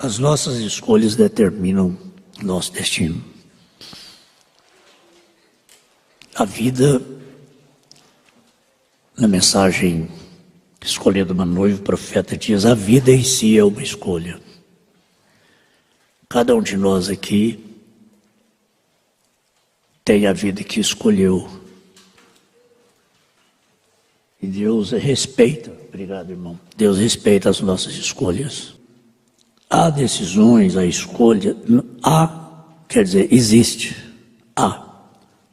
As nossas escolhas determinam nosso destino. A vida, na mensagem escolhendo uma noiva, o profeta diz: a vida em si é uma escolha. Cada um de nós aqui tem a vida que escolheu. E Deus respeita, obrigado, irmão. Deus respeita as nossas escolhas. Há decisões, há escolha, há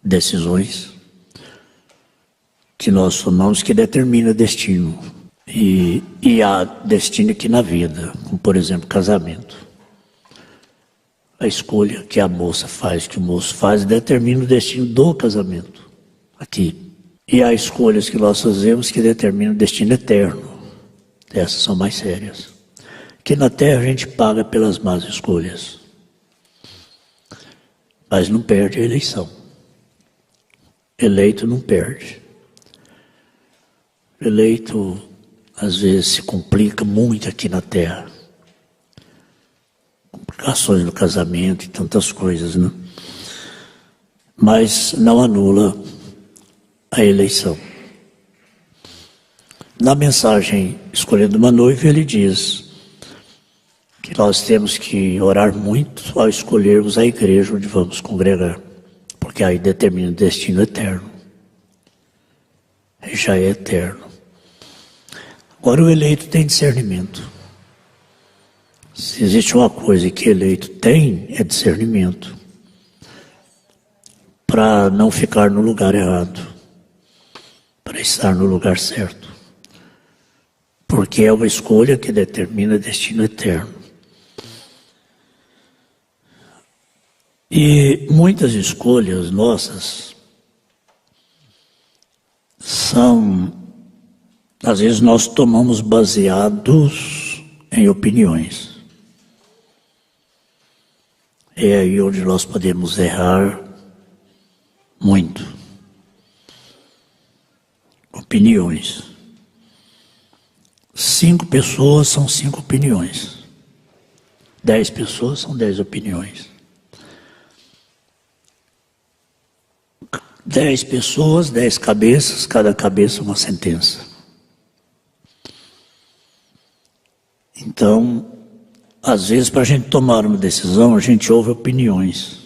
decisões que nós tomamos que determinam destino. E há destino aqui na vida, como por exemplo casamento. A escolha que a moça faz, que o moço faz, determina o destino do casamento, aqui. E há escolhas que nós fazemos que determinam o destino eterno. Essas são mais sérias. Que na terra a gente paga pelas más escolhas. Mas não perde a eleição. Eleito não perde. Eleito, às vezes, se complica muito aqui na terra. Complicações no casamento e tantas coisas, né? Mas não anula a eleição. Na mensagem Escolhendo uma Noiva, ele diz que nós temos que orar muito ao escolhermos a igreja onde vamos congregar, porque aí determina o destino eterno. Aí já é eterno. Agora o eleito tem discernimento. Se existe uma coisa que eleito tem, é discernimento. Para não ficar no lugar errado. Para estar no lugar certo. Porque é uma escolha que determina destino eterno. E muitas escolhas nossas são, às vezes nós tomamos baseados em opiniões. É aí onde nós podemos errar muito. Opiniões. 5 pessoas são 5 opiniões. 10 pessoas são 10 opiniões. 10 pessoas, 10 cabeças, cada cabeça uma sentença. Então, às vezes, para a gente tomar uma decisão, a gente ouve opiniões.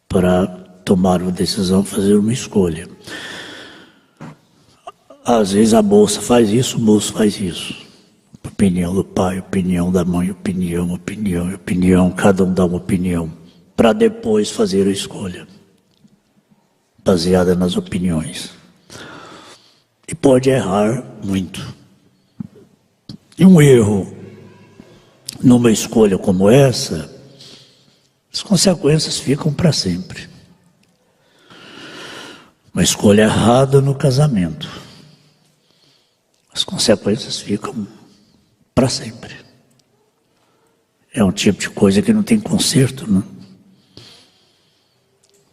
Para tomar uma decisão, fazer uma escolha. Às vezes a moça faz isso, o moço faz isso. Opinião do pai, opinião da mãe, opinião, cada um dá uma opinião. Para depois fazer a escolha. Baseada nas opiniões. E pode errar muito. E um erro numa escolha como essa, as consequências ficam para sempre. Uma escolha errada no casamento, as consequências ficam para sempre. É um tipo de coisa que não tem conserto, né?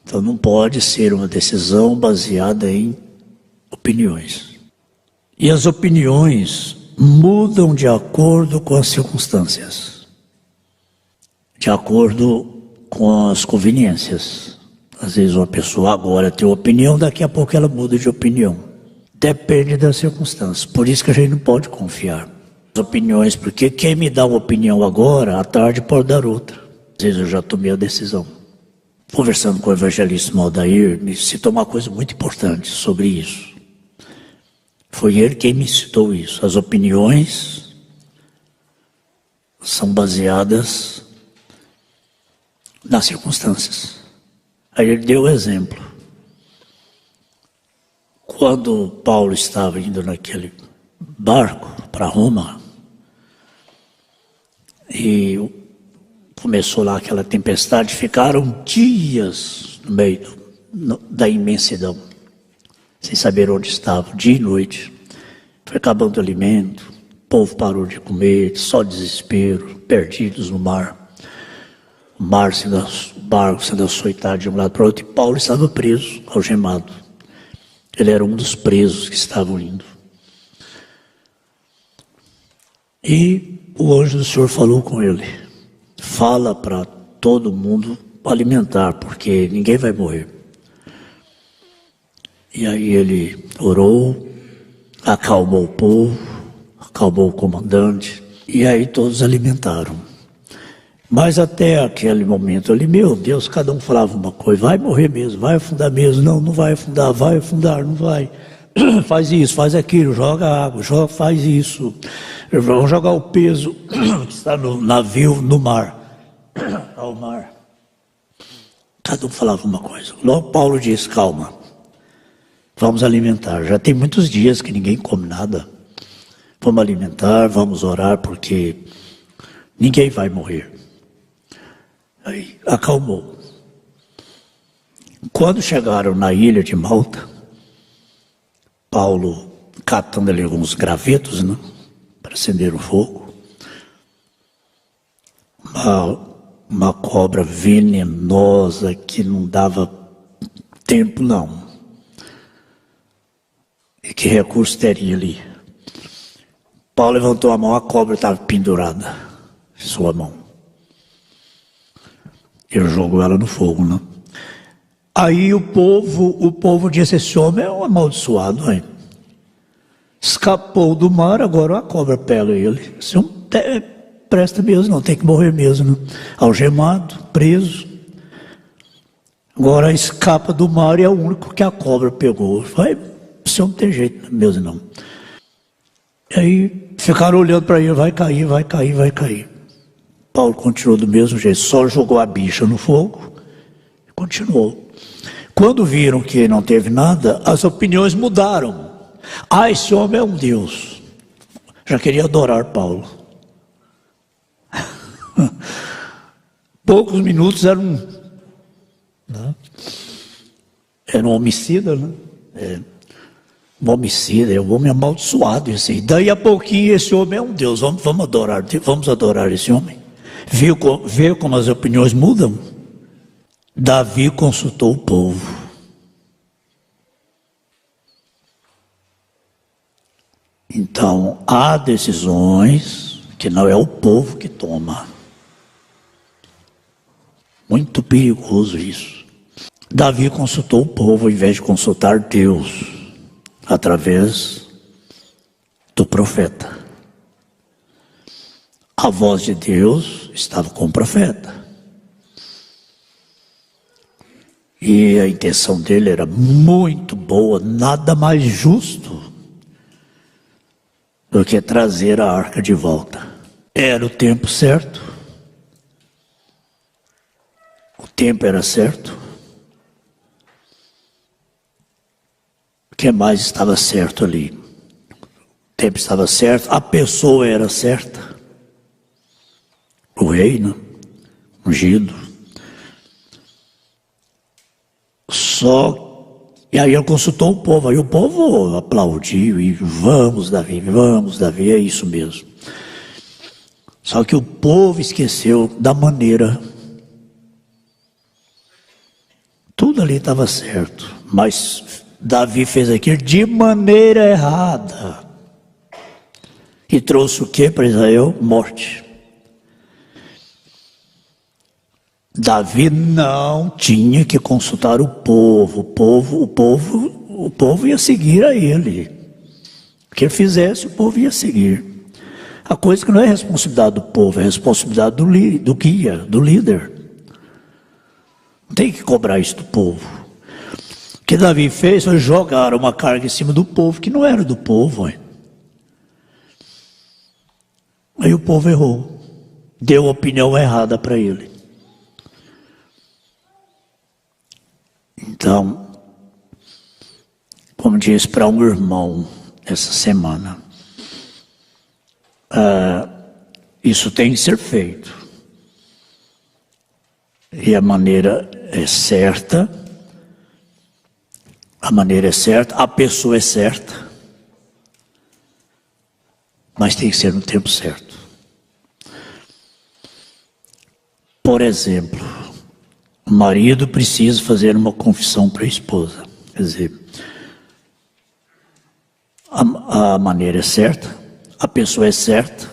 Então não pode ser uma decisão baseada em opiniões. E as opiniões mudam de acordo com as circunstâncias, de acordo com as conveniências. Às vezes uma pessoa agora tem uma opinião, daqui a pouco ela muda de opinião. Depende das circunstâncias. Por isso que a gente não pode confiar nas opiniões, porque quem me dá uma opinião agora, à tarde pode dar outra. Às vezes eu já tomei a decisão. Conversando com o evangelista Aldair, me citou uma coisa muito importante sobre isso. Foi ele quem me citou isso. As opiniões são baseadas nas circunstâncias. Aí ele deu o exemplo. Quando Paulo estava indo naquele barco para Roma, e começou lá aquela tempestade, ficaram dias no meio da imensidão, sem saber onde estavam, dia e noite. Foi acabando o alimento, o povo parou de comer, só desespero, perdidos no mar. O barco sendo açoitado de um lado para o outro, e Paulo estava preso, algemado. Ele era um dos presos que estavam indo. E o anjo do Senhor falou com ele: fala para todo mundo alimentar, porque ninguém vai morrer. E aí ele orou, acalmou o povo, acalmou o comandante, e aí todos alimentaram. Mas até aquele momento ali, meu Deus, cada um falava uma coisa: vai morrer mesmo, vai afundar mesmo, não vai afundar, vai afundar, não vai. Faz isso, faz aquilo, joga água, faz isso. Vamos jogar o peso que está no navio, no mar, ao mar. Cada um falava uma coisa. Logo Paulo disse: calma, vamos alimentar. Já tem muitos dias que ninguém come nada. Vamos alimentar, vamos orar, porque ninguém vai morrer. Aí acalmou. Quando chegaram na ilha de Malta, Paulo, catando ali alguns gravetos, né, para acender o fogo, uma cobra venenosa que não dava tempo não. E que recurso teria ali? Paulo levantou a mão, a cobra estava pendurada em sua mão. Ele jogou ela no fogo, né? Aí o povo disse: esse homem é um amaldiçoado, hein? Escapou do mar, agora a cobra pega ele. Esse homem presta mesmo, não, tem que morrer mesmo, né? Algemado, preso. Agora escapa do mar e é o único que a cobra pegou. Esse homem não tem jeito mesmo, não. E aí ficaram olhando para ele: vai cair, vai cair, vai cair. Paulo continuou do mesmo jeito, só jogou a bicha no fogo e continuou. Quando viram que não teve nada, as opiniões mudaram. Ah, esse homem é um Deus. Já queria adorar Paulo. Poucos minutos era um homicida, né? Um homicida, é um homem amaldiçoado esse aí. Daí a pouquinho esse homem é um Deus. Vamos adorar esse homem. Viu como as opiniões mudam? Davi consultou o povo. Então, há decisões que não é o povo que toma. Muito perigoso isso. Davi consultou o povo ao invés de consultar Deus, através do profeta. A voz de Deus estava com o profeta. E a intenção dele era muito boa, nada mais justo do que trazer a arca de volta. Era o tempo certo. O tempo era certo. O que mais estava certo ali? O tempo estava certo, a pessoa era certa. O rei, né? Ungido. E aí ele consultou o povo, aí o povo aplaudiu e vamos Davi, é isso mesmo. Só que o povo esqueceu da maneira. Tudo ali estava certo, mas Davi fez aquilo de maneira errada. E trouxe o que para Israel? Morte. Davi não tinha que consultar o povo. O povo ia seguir a ele. O que ele fizesse, o povo ia seguir. A coisa que não é responsabilidade do povo, é responsabilidade do guia, do líder. Não tem que cobrar isso do povo. O que Davi fez foi jogar uma carga em cima do povo que não era do povo. Aí o povo errou. Deu opinião errada para ele. Então, como disse para um irmão essa semana, isso tem que ser feito. E a maneira é certa, a pessoa é certa, mas tem que ser no tempo certo. Por exemplo, o marido precisa fazer uma confissão para a esposa. Quer dizer, a maneira é certa, a pessoa é certa,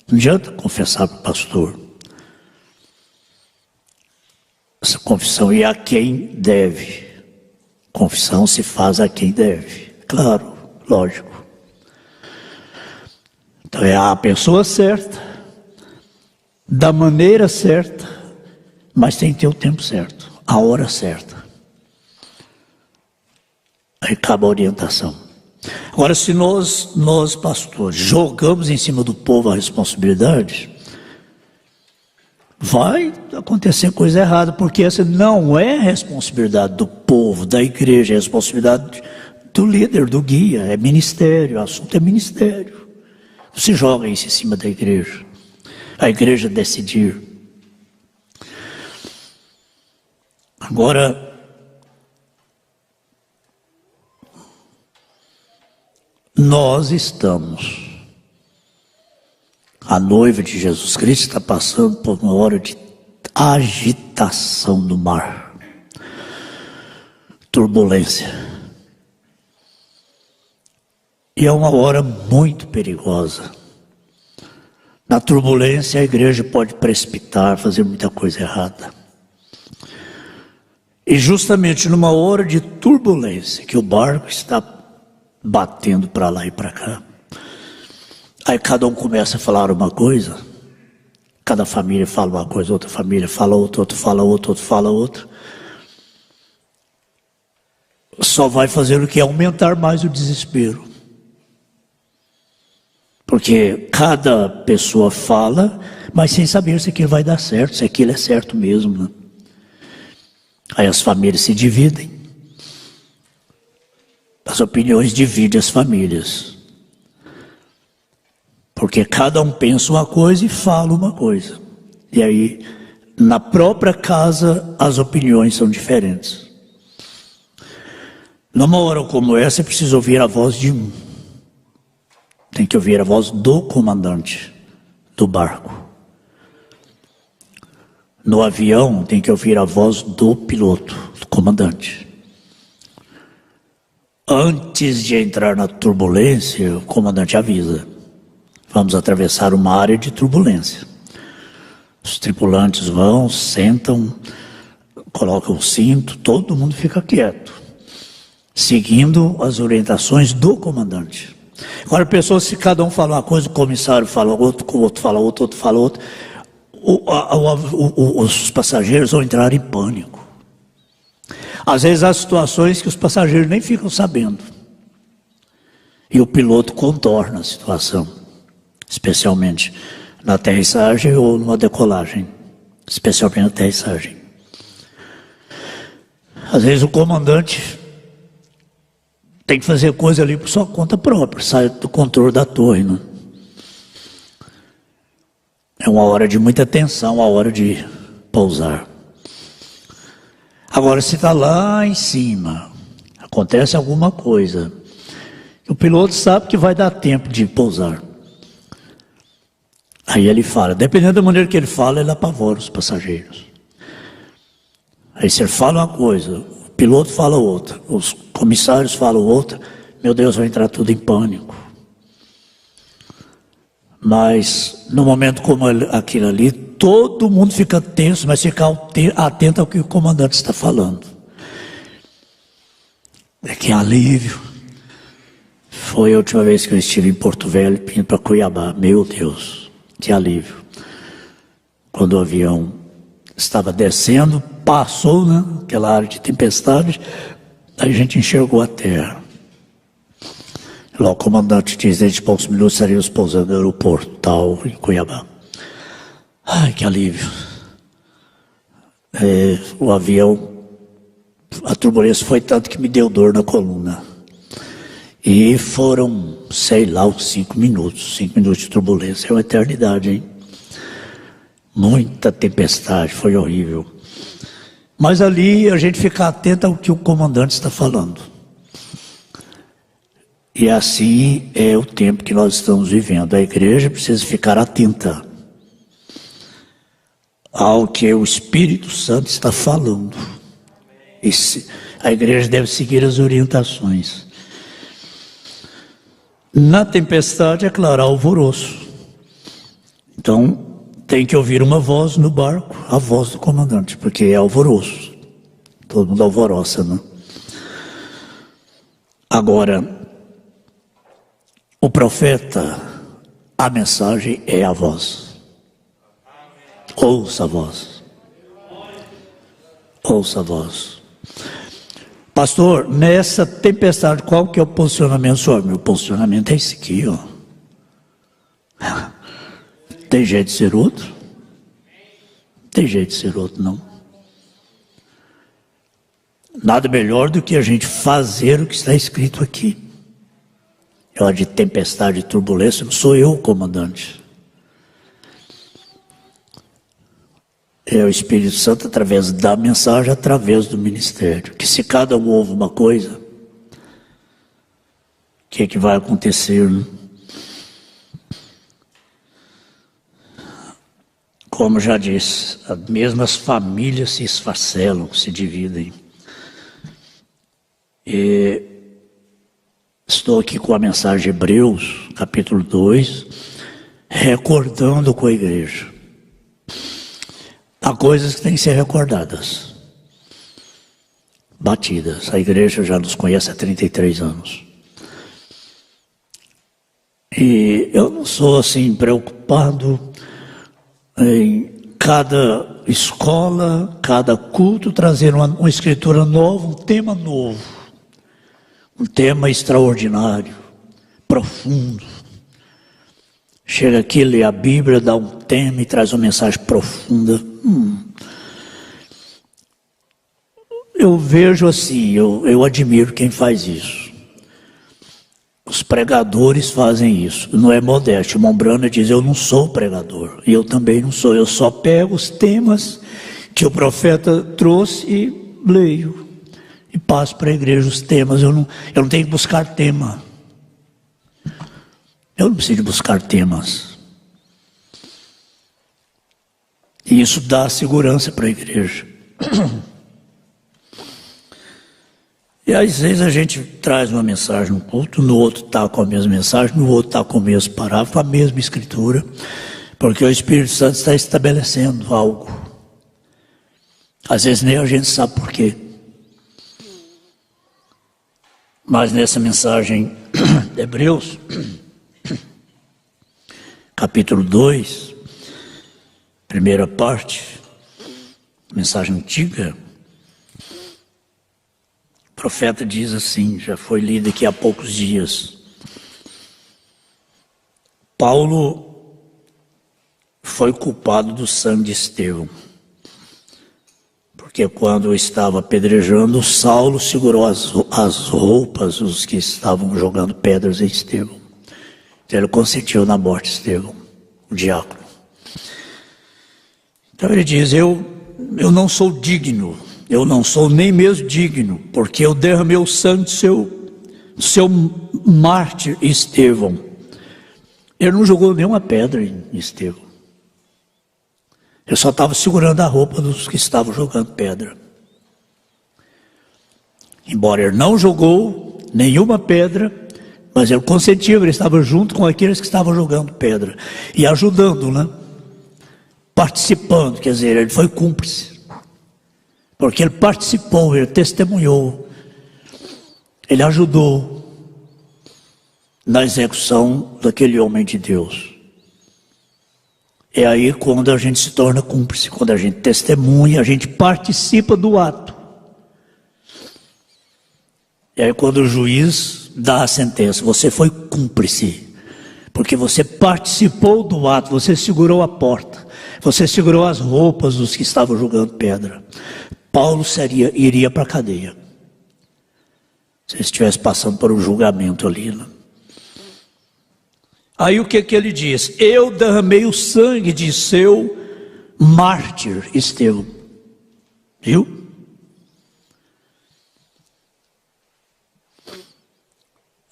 Não adianta confessar para o pastor. Essa confissão é a quem deve. Confissão se faz a quem deve. Claro, lógico. Então é a pessoa certa, da maneira certa, mas tem que ter o tempo certo, a hora certa. Aí cabe a orientação. Agora, se nós pastores, jogamos em cima do povo a responsabilidade, vai acontecer coisa errada, porque essa não é responsabilidade do povo, da igreja, é responsabilidade do líder, do guia, é ministério, o assunto é ministério. Não se joga isso em cima da igreja, a igreja decidir. Agora, nós estamos, a noiva de Jesus Cristo está passando por uma hora de agitação do mar, turbulência. E é uma hora muito perigosa. Na turbulência a igreja pode precipitar, fazer muita coisa errada. E justamente numa hora de turbulência, que o barco está batendo para lá e para cá, aí cada um começa a falar uma coisa, cada família fala uma coisa, outra família fala outra, outro fala outra, outro fala outra. Só vai fazer o que? Aumentar mais o desespero. Porque cada pessoa fala, mas sem saber se aquilo vai dar certo, se aquilo é certo mesmo, né? Aí as famílias se dividem. As opiniões dividem as famílias. Porque cada um pensa uma coisa e fala uma coisa. E aí, na própria casa, as opiniões são diferentes. Numa hora como essa, é preciso ouvir a voz de um. Tem que ouvir a voz do comandante do barco. No avião, tem que ouvir a voz do piloto, do comandante. Antes de entrar na turbulência, o comandante avisa: vamos atravessar uma área de turbulência. Os tripulantes vão, sentam, colocam o cinto, todo mundo fica quieto, seguindo as orientações do comandante. Agora, pessoas, se cada um fala uma coisa, o comissário fala outra, o outro fala outra, outro fala outra, os passageiros vão entrar em pânico. Às vezes há situações que os passageiros nem ficam sabendo. E o piloto contorna a situação, especialmente na aterrissagem ou numa decolagem, especialmente na aterrissagem. Às vezes o comandante tem que fazer coisa ali por sua conta própria, sai do controle da torre, né? É uma hora de muita tensão, a hora de pousar. Agora, se está lá em cima, acontece alguma coisa, o piloto sabe que vai dar tempo de pousar. Aí ele fala, dependendo da maneira que ele fala, ele apavora os passageiros. Aí se ele fala uma coisa, o piloto fala outra, os comissários falam outra, meu Deus, vai entrar tudo em pânico. Mas no momento como aquilo ali, todo mundo fica tenso, mas fica atento ao que o comandante está falando. É que alívio. Foi a última vez que eu estive em Porto Velho, indo para Cuiabá. Meu Deus, que alívio. Quando o avião estava descendo, passou, né, aquela área de tempestade, aí a gente enxergou a terra. Lá o comandante disse, dentro de poucos minutos estaríamos pousando no aeroporto, tal, em Cuiabá. Ai, que alívio. O avião, a turbulência foi tanto que me deu dor na coluna. E foram, sei lá, uns 5 minutos. 5 minutos de turbulência, é uma eternidade, hein? Muita tempestade, foi horrível. Mas ali a gente fica atento ao que o comandante está falando. E assim é o tempo que nós estamos vivendo. A igreja precisa ficar atenta ao que o Espírito Santo está falando. E a igreja deve seguir as orientações. Na tempestade, é claro, há alvoroço. Então, tem que ouvir uma voz no barco, a voz do comandante, porque é alvoroço. Todo mundo alvoroça, né? Agora, o profeta, a mensagem é a voz. Ouça a voz. Ouça a voz. Pastor, nessa tempestade, qual que é o posicionamento senhor? Meu posicionamento é esse aqui, ó. Tem jeito de ser outro? Tem jeito de ser outro, não. Nada melhor do que a gente fazer o que está escrito aqui. É hora de tempestade e turbulência, não sou eu o comandante. É o Espírito Santo através da mensagem, através do ministério. Que se cada um ouve uma coisa, o que é que vai acontecer, né? Como já disse, mesmo as famílias se esfacelam, se dividem. E estou aqui com a mensagem de Hebreus, capítulo 2, recordando com a igreja. Há coisas que têm que ser recordadas, batidas. A igreja já nos conhece há 33 anos. E eu não sou assim preocupado em cada escola, cada culto, trazer uma escritura nova, um tema novo. Um tema extraordinário, profundo. Chega aqui, lê a Bíblia, dá um tema e traz uma mensagem profunda. Eu vejo assim, eu admiro quem faz isso. Os pregadores fazem isso, não é modéstia. O Mombrana diz, eu não sou pregador, e eu também não sou. Eu só pego os temas que o profeta trouxe e leio. E passo para a igreja os temas. Eu não tenho que buscar tema. Eu não preciso buscar temas. E isso dá segurança para a igreja. E às vezes a gente traz uma mensagem no culto, no outro está com a mesma mensagem, no outro está com o mesmo parágrafo, a mesma escritura, porque o Espírito Santo está estabelecendo algo. Às vezes nem a gente sabe por quê. Mas nessa mensagem de Hebreus, capítulo 2, primeira parte, mensagem antiga, o profeta diz assim, já foi lido aqui há poucos dias. Paulo foi culpado do sangue de Estevão. Porque quando estava apedrejando, Saulo segurou as roupas dos que estavam jogando pedras em Estevão. Então ele consentiu na morte de Estevão, o diácono. Então ele diz, eu não sou digno, eu não sou nem mesmo digno, porque eu derramei o sangue do seu mártir Estevão. Ele não jogou nenhuma pedra em Estevão. Eu só estava segurando a roupa dos que estavam jogando pedra. Embora ele não jogou nenhuma pedra, mas ele consentiu, ele estava junto com aqueles que estavam jogando pedra. E ajudando, né? Participando, quer dizer, ele foi cúmplice. Porque ele participou, ele testemunhou. Ele ajudou na execução daquele homem de Deus. É aí quando a gente se torna cúmplice, quando a gente testemunha, a gente participa do ato. E aí quando o juiz dá a sentença, você foi cúmplice, porque você participou do ato, você segurou a porta, você segurou as roupas dos que estavam jogando pedra. Paulo iria para a cadeia, se ele estivesse passando por um julgamento ali, né? Aí o que ele diz? Eu derramei o sangue de seu mártir Estevão. Viu?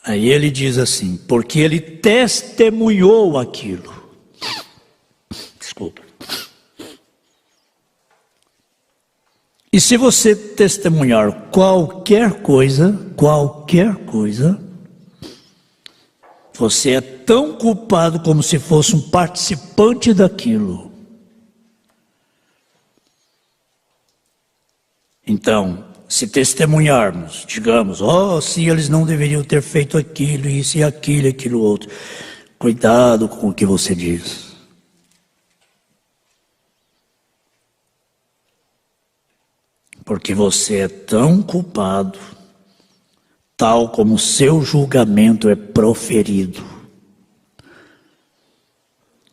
Aí ele diz assim, porque ele testemunhou aquilo. Desculpa. E se você testemunhar qualquer coisa, Você é tão culpado como se fosse um participante daquilo. Então, se testemunharmos, digamos, se eles não deveriam ter feito aquilo, isso e aquilo outro. Cuidado com o que você diz. Porque você é tão culpado, tal como o seu julgamento é proferido.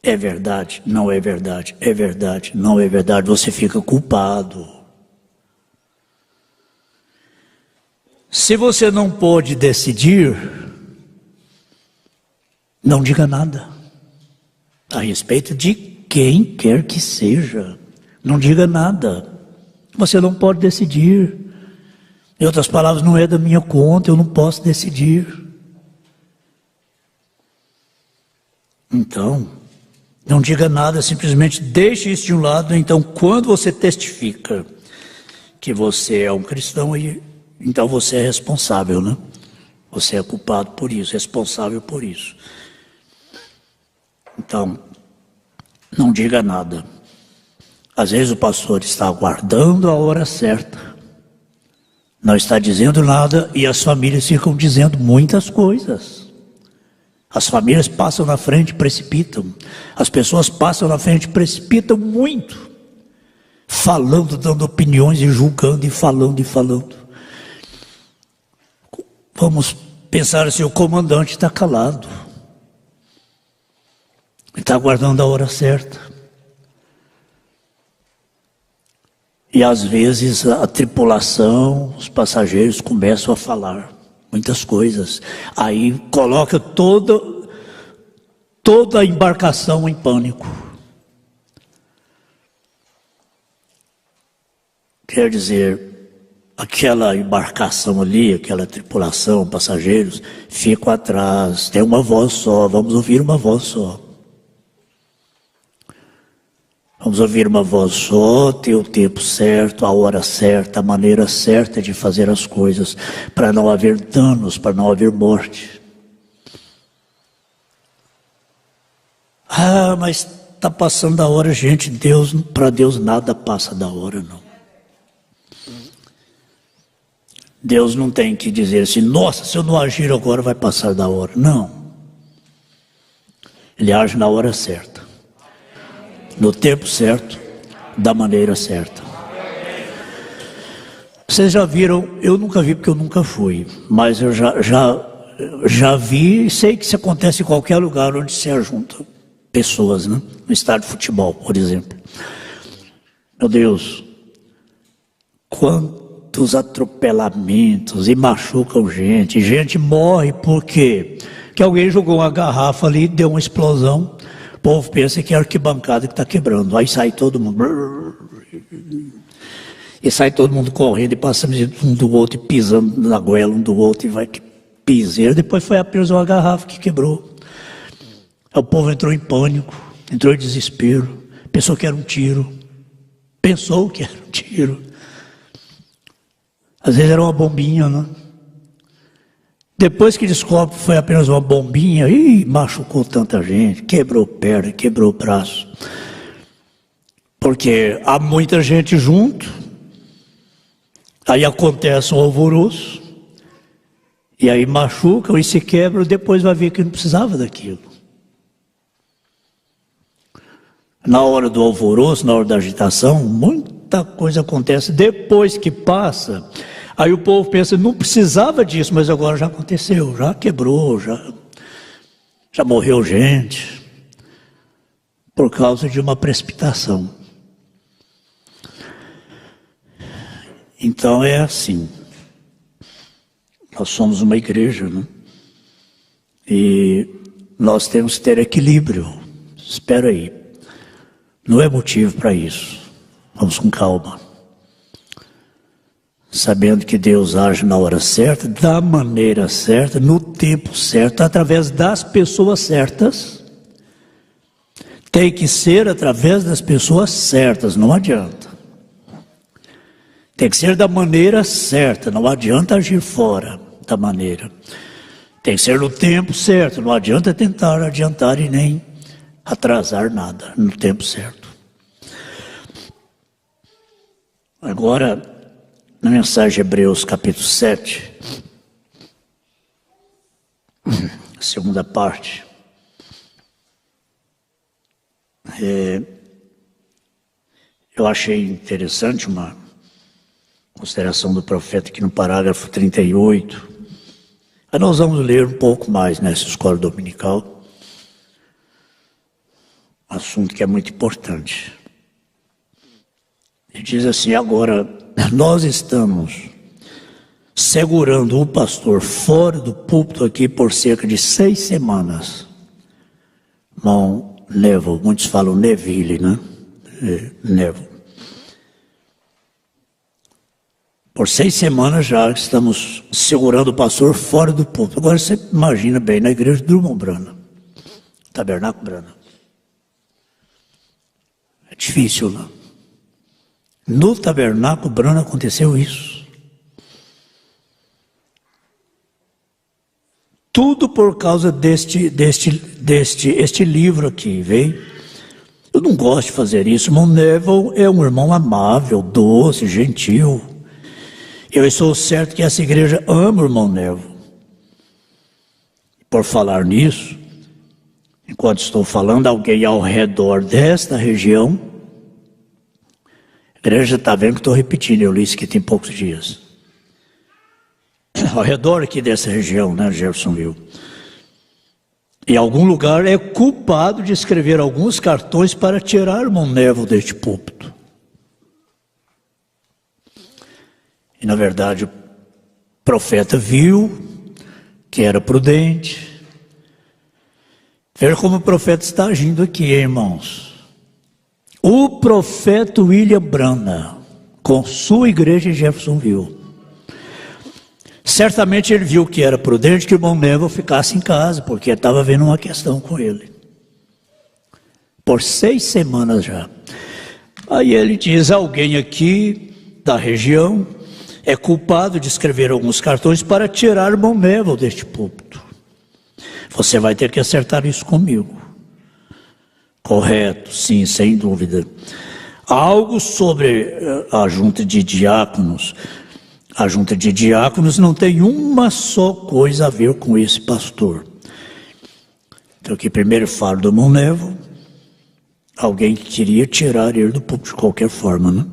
É verdade, não é verdade, é verdade, não é verdade, você fica culpado. Se você não pode decidir, não diga nada a respeito de quem quer que seja. Não diga nada. Você não pode decidir. Em outras palavras, não é da minha conta, eu não posso decidir. Então, não diga nada, simplesmente deixe isso de um lado. Então, quando você testifica que você é um cristão, então você é responsável, né? Você é culpado por isso, responsável por isso. Então, não diga nada. Às vezes o pastor está aguardando a hora certa, não está dizendo nada e as famílias ficam dizendo muitas coisas. As famílias passam na frente, precipitam. As pessoas passam na frente, precipitam muito. Falando, dando opiniões e julgando e falando e falando. Vamos pensar assim, o comandante está calado. Ele está aguardando a hora certa. E às vezes a tripulação, os passageiros começam a falar muitas coisas. Aí coloca toda a embarcação em pânico. Quer dizer, aquela embarcação ali, aquela tripulação, passageiros, ficam atrás, tem uma voz só, vamos ouvir uma voz só. Vamos ouvir uma voz só, ter o tempo certo, a hora certa, a maneira certa de fazer as coisas, para não haver danos, para não haver morte. Mas está passando a hora, gente. Para Deus nada passa da hora, não. Deus não tem que dizer assim, nossa, se eu não agir agora vai passar da hora. Não. Ele age na hora certa. No tempo certo, da maneira certa. Vocês já viram, eu nunca vi porque eu nunca fui, mas eu já vi e sei que isso acontece em qualquer lugar onde se ajuntam pessoas, né? No estádio de futebol, por exemplo. Meu Deus, quantos atropelamentos e machucam gente, gente morre porque alguém jogou uma garrafa ali, deu uma explosão. O povo pensa que é a arquibancada que está quebrando. Aí sai todo mundo. E sai todo mundo correndo e passando um do outro e pisando na goela um do outro. E vai que piseira. Depois foi apenas uma garrafa que quebrou. Aí o povo entrou em pânico, entrou em desespero. Pensou que era um tiro. Pensou que era um tiro. Às vezes era uma bombinha, né? Depois que descobre que foi apenas uma bombinha, machucou tanta gente, quebrou perna, quebrou braço. Porque há muita gente junto, aí acontece um alvoroço, e aí machucam e se quebram, depois vai ver que não precisava daquilo. Na hora do alvoroço, na hora da agitação, muita coisa acontece. Depois que passa, aí o povo pensa, não precisava disso, mas agora já aconteceu, já quebrou, já morreu gente, por causa de uma precipitação. Então é assim, nós somos uma igreja, né? E nós temos que ter equilíbrio. Espera aí, não é motivo para isso, vamos com calma. Sabendo que Deus age na hora certa, da maneira certa, no tempo certo, através das pessoas certas. Tem que ser através das pessoas certas, não adianta. Tem que ser da maneira certa, não adianta agir fora da maneira. Tem que ser no tempo certo, não adianta tentar adiantar e nem atrasar nada, no tempo certo. Agora, na mensagem de Hebreus capítulo 7, segunda parte, eu achei interessante uma consideração do profeta aqui no parágrafo 38. Aí nós vamos ler um pouco mais nessa escola dominical, assunto que é muito importante. Ele diz assim: agora nós estamos segurando o pastor fora do púlpito aqui por cerca de 6 semanas. Irmão Neville, muitos falam Neville, né? Neville. Por 6 semanas já estamos segurando o pastor fora do púlpito. Agora você imagina bem, na igreja de Drummond Brana, Tabernáculo Brana. É difícil, né? No Tabernáculo Brana aconteceu isso. Tudo por causa deste livro aqui, veio. Eu não gosto de fazer isso. Irmão Neville é um irmão amável, doce, gentil. Eu estou certo que essa igreja ama o irmão Neville. Por falar nisso, enquanto estou falando, alguém ao redor desta região, a igreja está vendo que estou repetindo, eu li isso aqui tem poucos dias. Ao redor aqui dessa região, né, Jeffersonville, em algum lugar é culpado de escrever alguns cartões para tirar o irmão Neville deste púlpito. E na verdade o profeta viu que era prudente. Veja como o profeta está agindo aqui, irmãos. O profeta William Branham, com sua igreja em Jeffersonville, certamente ele viu que era prudente que o irmão Neville ficasse em casa, porque estava havendo uma questão com ele. Por 6 semanas já. Aí ele diz: alguém aqui da região é culpado de escrever alguns cartões para tirar o irmão Neville deste púlpito. Você vai ter que acertar isso comigo. Correto, sim, sem dúvida. Algo sobre a junta de diáconos. A junta de diáconos não tem uma só coisa a ver com esse pastor. Então aqui primeiro falo do irmão Neville. Alguém que queria tirar ele do púlpito de qualquer forma, né?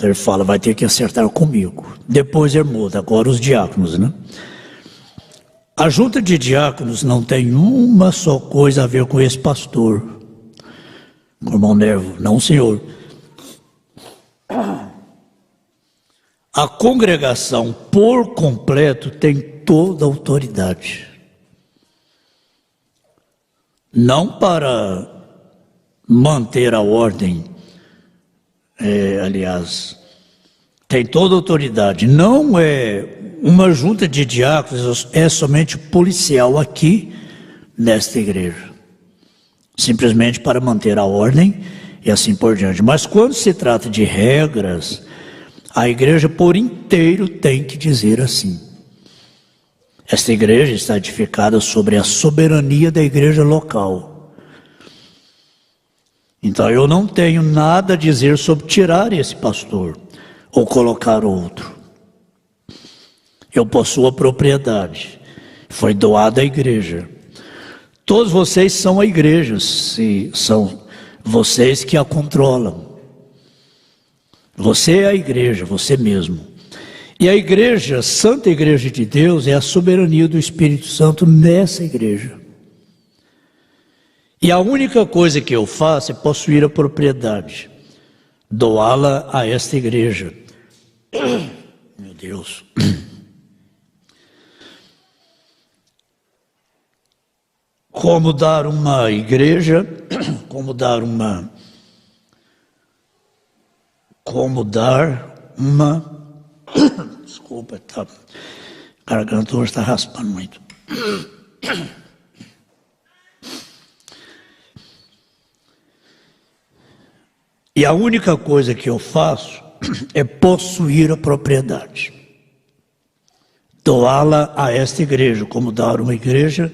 Ele fala: vai ter que acertar comigo. Depois ele muda, agora os diáconos, né? A junta de diáconos não tem uma só coisa a ver com esse pastor, com o irmão Neville, não, senhor. A congregação por completo tem toda a autoridade. Não para manter a ordem, aliás, tem toda a autoridade. Não é uma junta de diáconos, é somente policial aqui nesta igreja. Simplesmente para manter a ordem e assim por diante. Mas quando se trata de regras, a igreja por inteiro tem que dizer assim. Esta igreja está edificada sobre a soberania da igreja local. Então eu não tenho nada a dizer sobre tirar esse pastor ou colocar outro. Eu possuo a propriedade, foi doada à igreja. Todos vocês são a igreja, se são vocês que a controlam. Você é a igreja, você mesmo. E a igreja, Santa Igreja de Deus, é a soberania do Espírito Santo nessa igreja. E a única coisa que eu faço é possuir a propriedade, doá-la a esta igreja. Meu Deus. Como dar uma igreja, como dar uma, desculpa, a garganta hoje está raspando muito. E a única coisa que eu faço é possuir a propriedade. doá-la a esta igreja, como dar uma igreja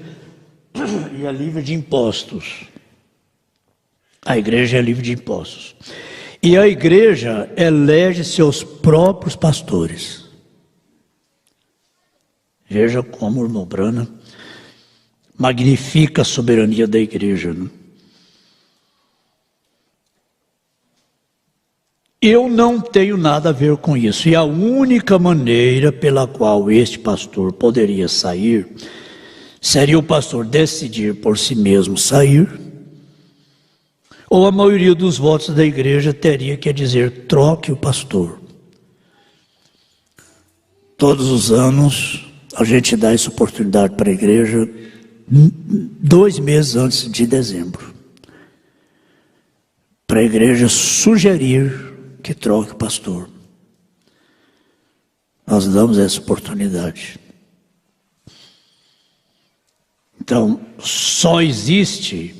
e é livre de impostos. A igreja é livre de impostos. E a igreja elege seus próprios pastores. Veja como o irmão Branham magnifica a soberania da igreja, né? Eu não tenho nada a ver com isso. E a única maneira pela qual este pastor poderia sair seria o pastor decidir por si mesmo sair, ou a maioria dos votos da igreja teria que dizer: troque o pastor. Todos os anos a gente dá essa oportunidade para a igreja 2 meses antes de dezembro, para a igreja sugerir que troque o pastor. Nós damos essa oportunidade. Então, só existe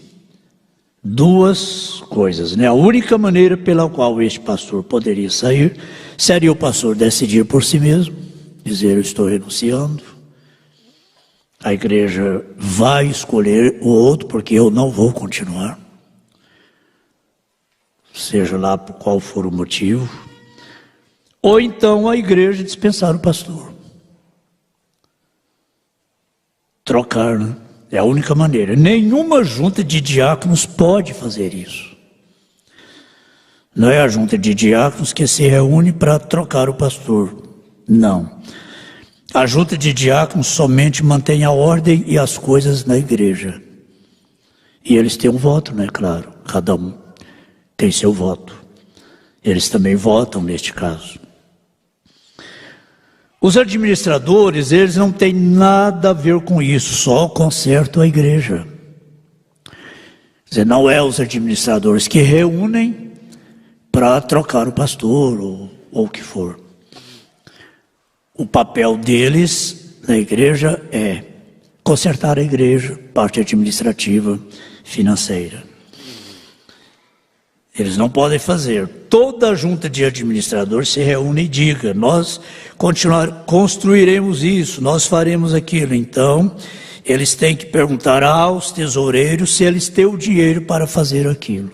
2 coisas, né? A única maneira pela qual este pastor poderia sair seria o pastor decidir por si mesmo, dizer: eu estou renunciando. A igreja vai escolher o outro, porque eu não vou continuar. Seja lá por qual for o motivo. Ou então a igreja dispensar o pastor. Trocar, né? É a única maneira. Nenhuma junta de diáconos pode fazer isso. Não é a junta de diáconos que se reúne para trocar o pastor. Não. A junta de diáconos somente mantém a ordem e as coisas na igreja. E eles têm um voto, né? Claro, cada um tem seu voto. Eles também votam neste caso. Os administradores, eles não têm nada a ver com isso, só consertam a igreja. Quer dizer, não é os administradores que reúnem para trocar o pastor ou o que for. O papel deles na igreja é consertar a igreja, parte administrativa, financeira. Eles não podem fazer. Toda a junta de administradores se reúne e diga: nós construiremos isso, nós faremos aquilo. Então, eles têm que perguntar aos tesoureiros se eles têm o dinheiro para fazer aquilo.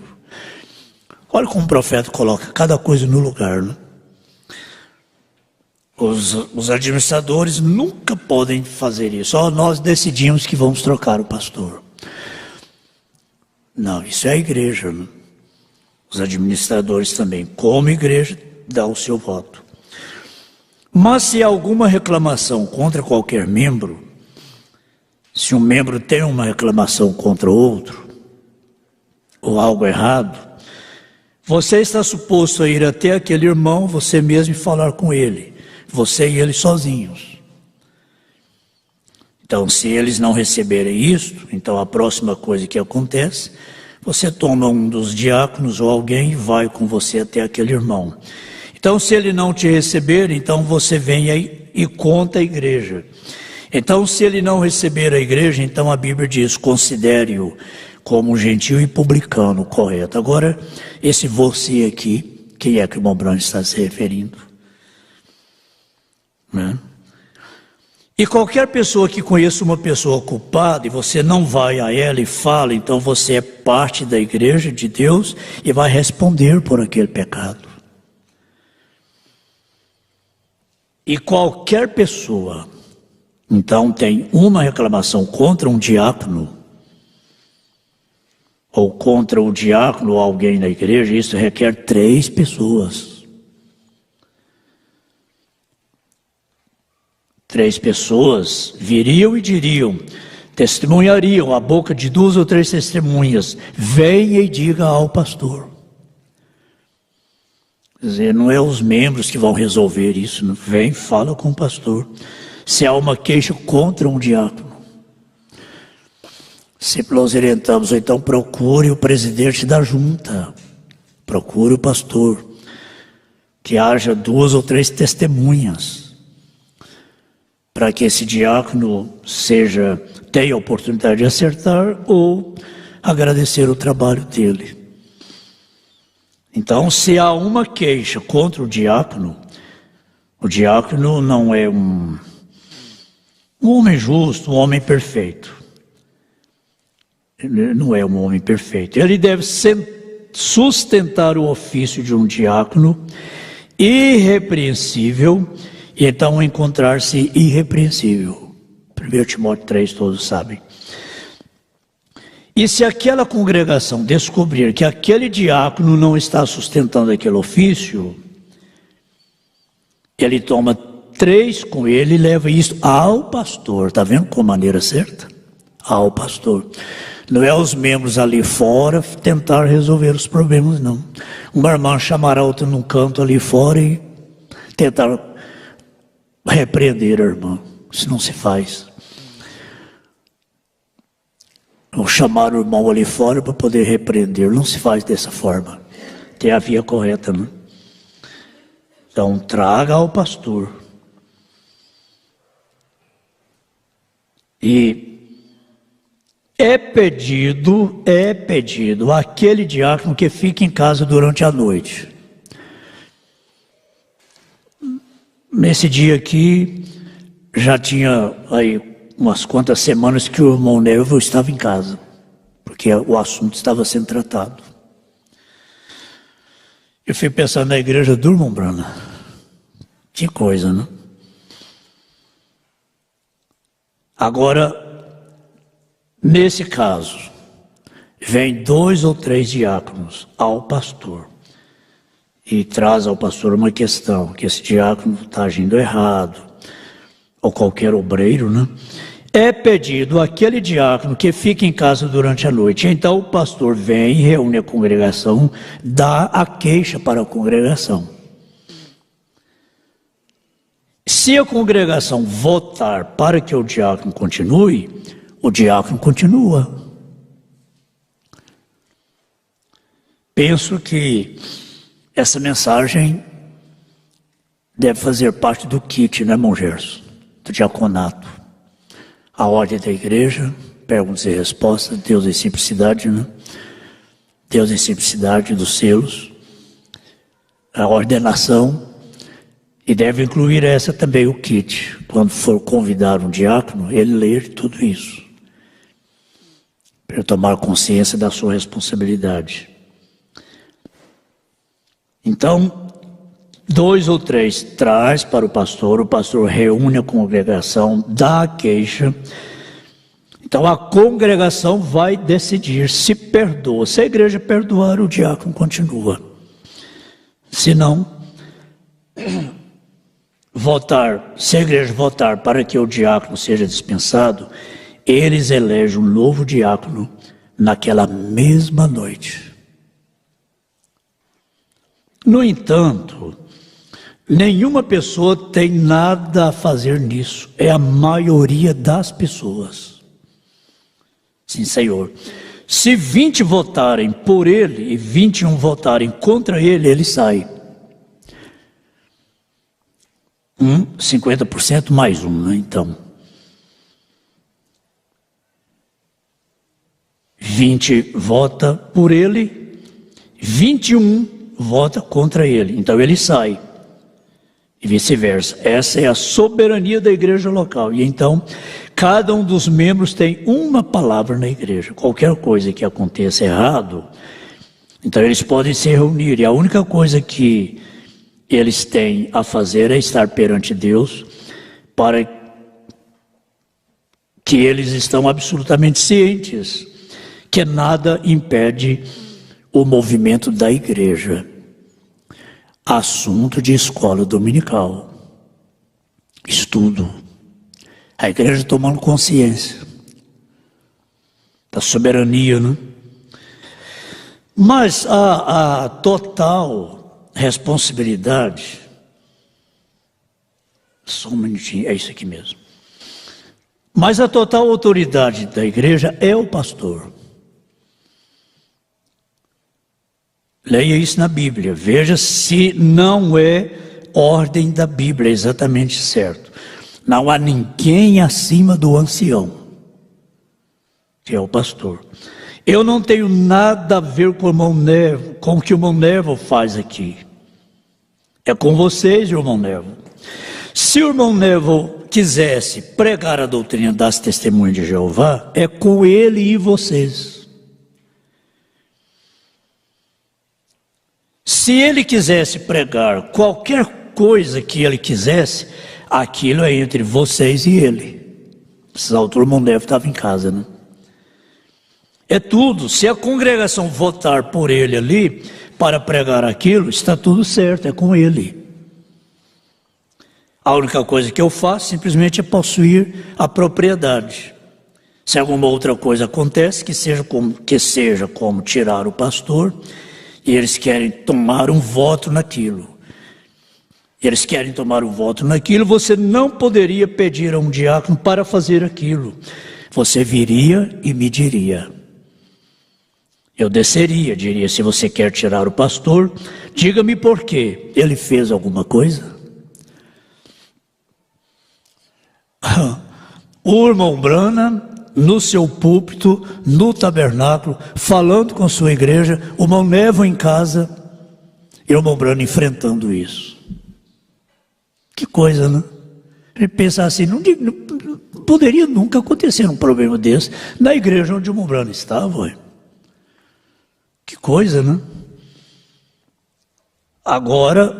Olha como o profeta coloca cada coisa no lugar, né? Os administradores nunca podem fazer isso. Nós decidimos que vamos trocar o pastor. Não, isso é a igreja, né? Os administradores também, como igreja, dão o seu voto. Mas se há alguma reclamação contra qualquer membro, se um membro tem uma reclamação contra outro, ou algo errado, você está suposto a ir até aquele irmão, você mesmo, e falar com ele, você e ele sozinhos. Então, se eles não receberem isto, então a próxima coisa que acontece, você toma um dos diáconos ou alguém e vai com você até aquele irmão. Então, se ele não te receber, então você vem aí e conta a igreja. Então, se ele não receber a igreja, então a Bíblia diz: considere-o como gentil e publicano, correto. Agora, esse você aqui, quem é que o irmão Branham está se referindo? Né? E qualquer pessoa que conheça uma pessoa culpada e você não vai a ela e fala, então você é parte da igreja de Deus e vai responder por aquele pecado. E qualquer pessoa, então, tem uma reclamação contra um diácono, ou contra o diácono ou alguém na igreja, isso requer 3 pessoas. 3 pessoas viriam e diriam, testemunhariam a boca de 2 ou 3 testemunhas: venha e diga ao pastor. Quer dizer, não é os membros que vão resolver isso, não. Vem, fala com o pastor. Se há uma queixa contra um diácono, sempre nós orientamos: então procure o presidente da junta, procure o pastor, que haja 2 ou 3 testemunhas, para que esse diácono tenha a oportunidade de acertar ou agradecer o trabalho dele. Então, se há uma queixa contra o diácono não é Um homem justo, um homem perfeito. Ele não é um homem perfeito. Ele deve sustentar o ofício de um diácono irrepreensível e então encontrar-se irrepreensível. 1 Timóteo 3, todos sabem. E se aquela congregação descobrir que aquele diácono não está sustentando aquele ofício, ele toma 3 com ele e leva isso ao pastor. Está vendo com a maneira certa? Ao pastor. Não é os membros ali fora tentar resolver os problemas, não. Uma irmã chamará outra num canto ali fora e tentar repreender a irmã. Isso não se faz. Ou chamar o irmão ali fora para poder repreender. Não se faz dessa forma. Tem a via correta, né? Então, traga ao pastor. E é pedido aquele diácono que fique em casa durante a noite. Nesse dia aqui, já tinha aí umas quantas semanas que o irmão Nervo estava em casa, porque o assunto estava sendo tratado. Eu fui pensando na igreja do irmão Brana. Que coisa, né? Agora, nesse caso, vem 2 ou 3 diáconos ao pastor e traz ao pastor uma questão, que esse diácono está agindo errado, ou qualquer obreiro, né? É pedido aquele diácono que fique em casa durante a noite. Então o pastor vem, reúne a congregação, dá a queixa para a congregação. Se a congregação votar para que o diácono continue, o diácono continua. Penso que essa mensagem deve fazer parte do kit, né, irmão Gerson? Do diaconato. A ordem da igreja, perguntas e respostas, Deus em simplicidade, né? Deus em simplicidade dos selos, a ordenação, e deve incluir essa também o kit. Quando for convidar um diácono, ele ler tudo isso, para tomar consciência da sua responsabilidade. Então, 2 ou 3 traz para o pastor reúne a congregação, dá a queixa. Então a congregação vai decidir se perdoa. Se a igreja perdoar, o diácono continua. Se não, se a igreja votar para que o diácono seja dispensado, eles elegem um novo diácono naquela mesma noite. No entanto, nenhuma pessoa tem nada a fazer nisso. É a maioria das pessoas. Sim, Senhor. Se 20 votarem por ele e 21 votarem contra ele, ele sai. 50% mais 1, né? Então, 20 vota por ele, 21 vota contra ele. Então ele sai. E vice-versa. Essa é a soberania da igreja local. E então, cada um dos membros tem uma palavra na igreja. Qualquer coisa que aconteça errado, então eles podem se reunir. E a única coisa que eles têm a fazer é estar perante Deus, para que eles estão absolutamente cientes que nada impede o movimento da igreja. Assunto de escola dominical, estudo, a igreja tomando consciência da soberania, né? Mas a total responsabilidade, só um minutinho, é isso aqui mesmo. Mas a total autoridade da igreja é o pastor. Leia isso na Bíblia, veja se não é ordem da Bíblia, é exatamente certo. Não há ninguém acima do ancião, que é o pastor. Eu não tenho nada a ver com o que o irmão Nervo faz aqui. É com vocês, irmão Nervo. Se o irmão Neville quisesse pregar a doutrina das testemunhas de Jeová, é com ele e vocês. Se ele quisesse pregar qualquer coisa que ele quisesse, aquilo é entre vocês e ele. Essa altura o irmão Neville estava em casa, né? É tudo. Se a congregação votar por ele ali para pregar aquilo, está tudo certo, é com ele. A única coisa que eu faço simplesmente é possuir a propriedade. Se alguma outra coisa acontece, que seja como tirar o pastor, e eles querem tomar um voto naquilo. Eles querem tomar um voto naquilo, você não poderia pedir a um diácono para fazer aquilo. Você viria e me diria. Eu desceria, diria, se você quer tirar o pastor, diga-me por quê. Ele fez alguma coisa? O irmão Branham, no seu púlpito, no tabernáculo, falando com sua igreja, o irmão Neville em casa, e o irmão Branham enfrentando isso. Que coisa, né? Ele pensa assim, não poderia nunca acontecer um problema desse na igreja onde o irmão Branham estava. Ué. Que coisa, né? Agora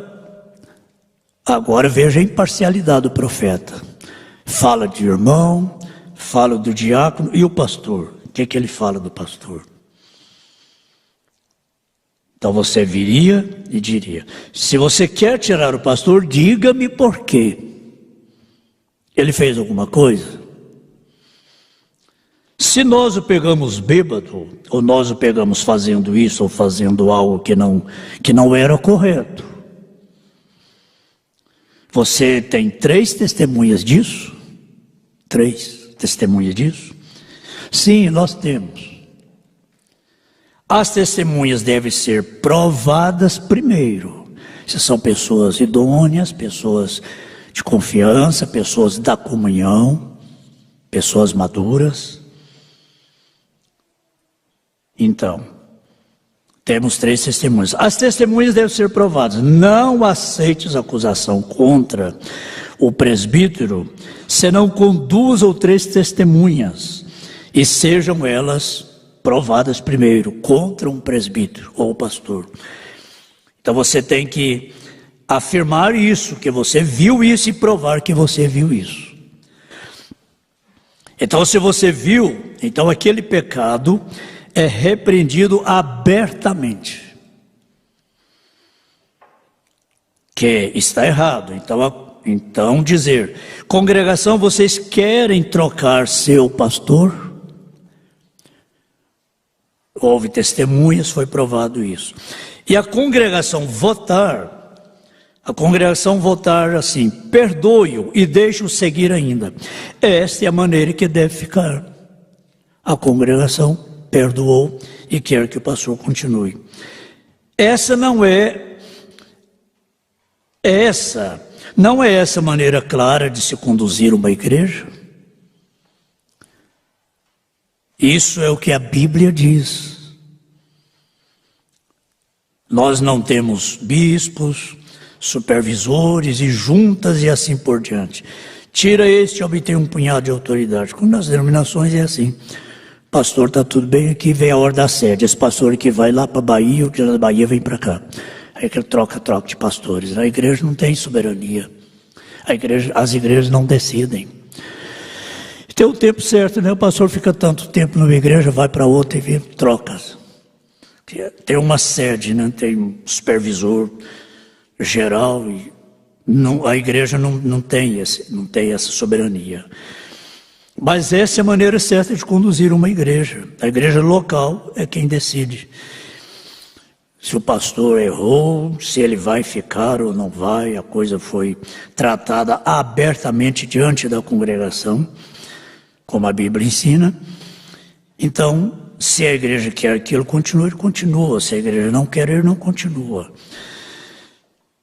veja a imparcialidade do profeta. Fala de irmão, fala do diácono e o pastor. O que ele fala do pastor? Então você viria e diria, se você quer tirar o pastor, diga-me por quê. Ele fez alguma coisa? Se nós o pegamos bêbado, ou nós o pegamos fazendo isso, ou fazendo algo que não era correto, você tem 3 testemunhas disso? 3 testemunhas disso? Sim, nós temos. As testemunhas devem ser provadas primeiro. Se são pessoas idôneas, pessoas de confiança, pessoas da comunhão, pessoas maduras. Então, temos 3 testemunhas. As testemunhas devem ser provadas. Não aceites acusação contra o presbítero, senão com 2 ou 3 testemunhas, e sejam elas provadas primeiro contra um presbítero ou pastor. Então você tem que afirmar isso, que você viu isso, e provar que você viu isso. Então se você viu, então aquele pecado é repreendido abertamente, que está errado. Então dizer, congregação, vocês querem trocar seu pastor? Houve testemunhas, foi provado isso. E a congregação votar assim, perdoe-o e deixe-o seguir ainda. Esta é a maneira que deve ficar. A congregação perdoou e quer que o pastor continue. Essa não é essa maneira clara de se conduzir uma igreja. Isso é o que a Bíblia diz. Nós não temos bispos, supervisores e juntas e assim por diante. Tira este e obtém um punhado de autoridade. Com nas denominações é assim. Pastor, está tudo bem aqui, vem a hora da sede. Esse pastor que vai lá para a Bahia, o dia da Bahia vem para cá. Aí que troca de pastores. A igreja não tem soberania. As igrejas não decidem. Tem o tempo certo, né? O pastor fica tanto tempo numa igreja, vai para outra e vê trocas. Tem uma sede, né? Tem um supervisor geral e a igreja não tem essa soberania. Mas essa é a maneira certa de conduzir uma igreja. A igreja local é quem decide se o pastor errou, se ele vai ficar ou não vai. A coisa foi tratada abertamente diante da congregação, como a Bíblia ensina. Então, se a igreja quer que ele continue, ele continua. Se a igreja não quer, ele não continua.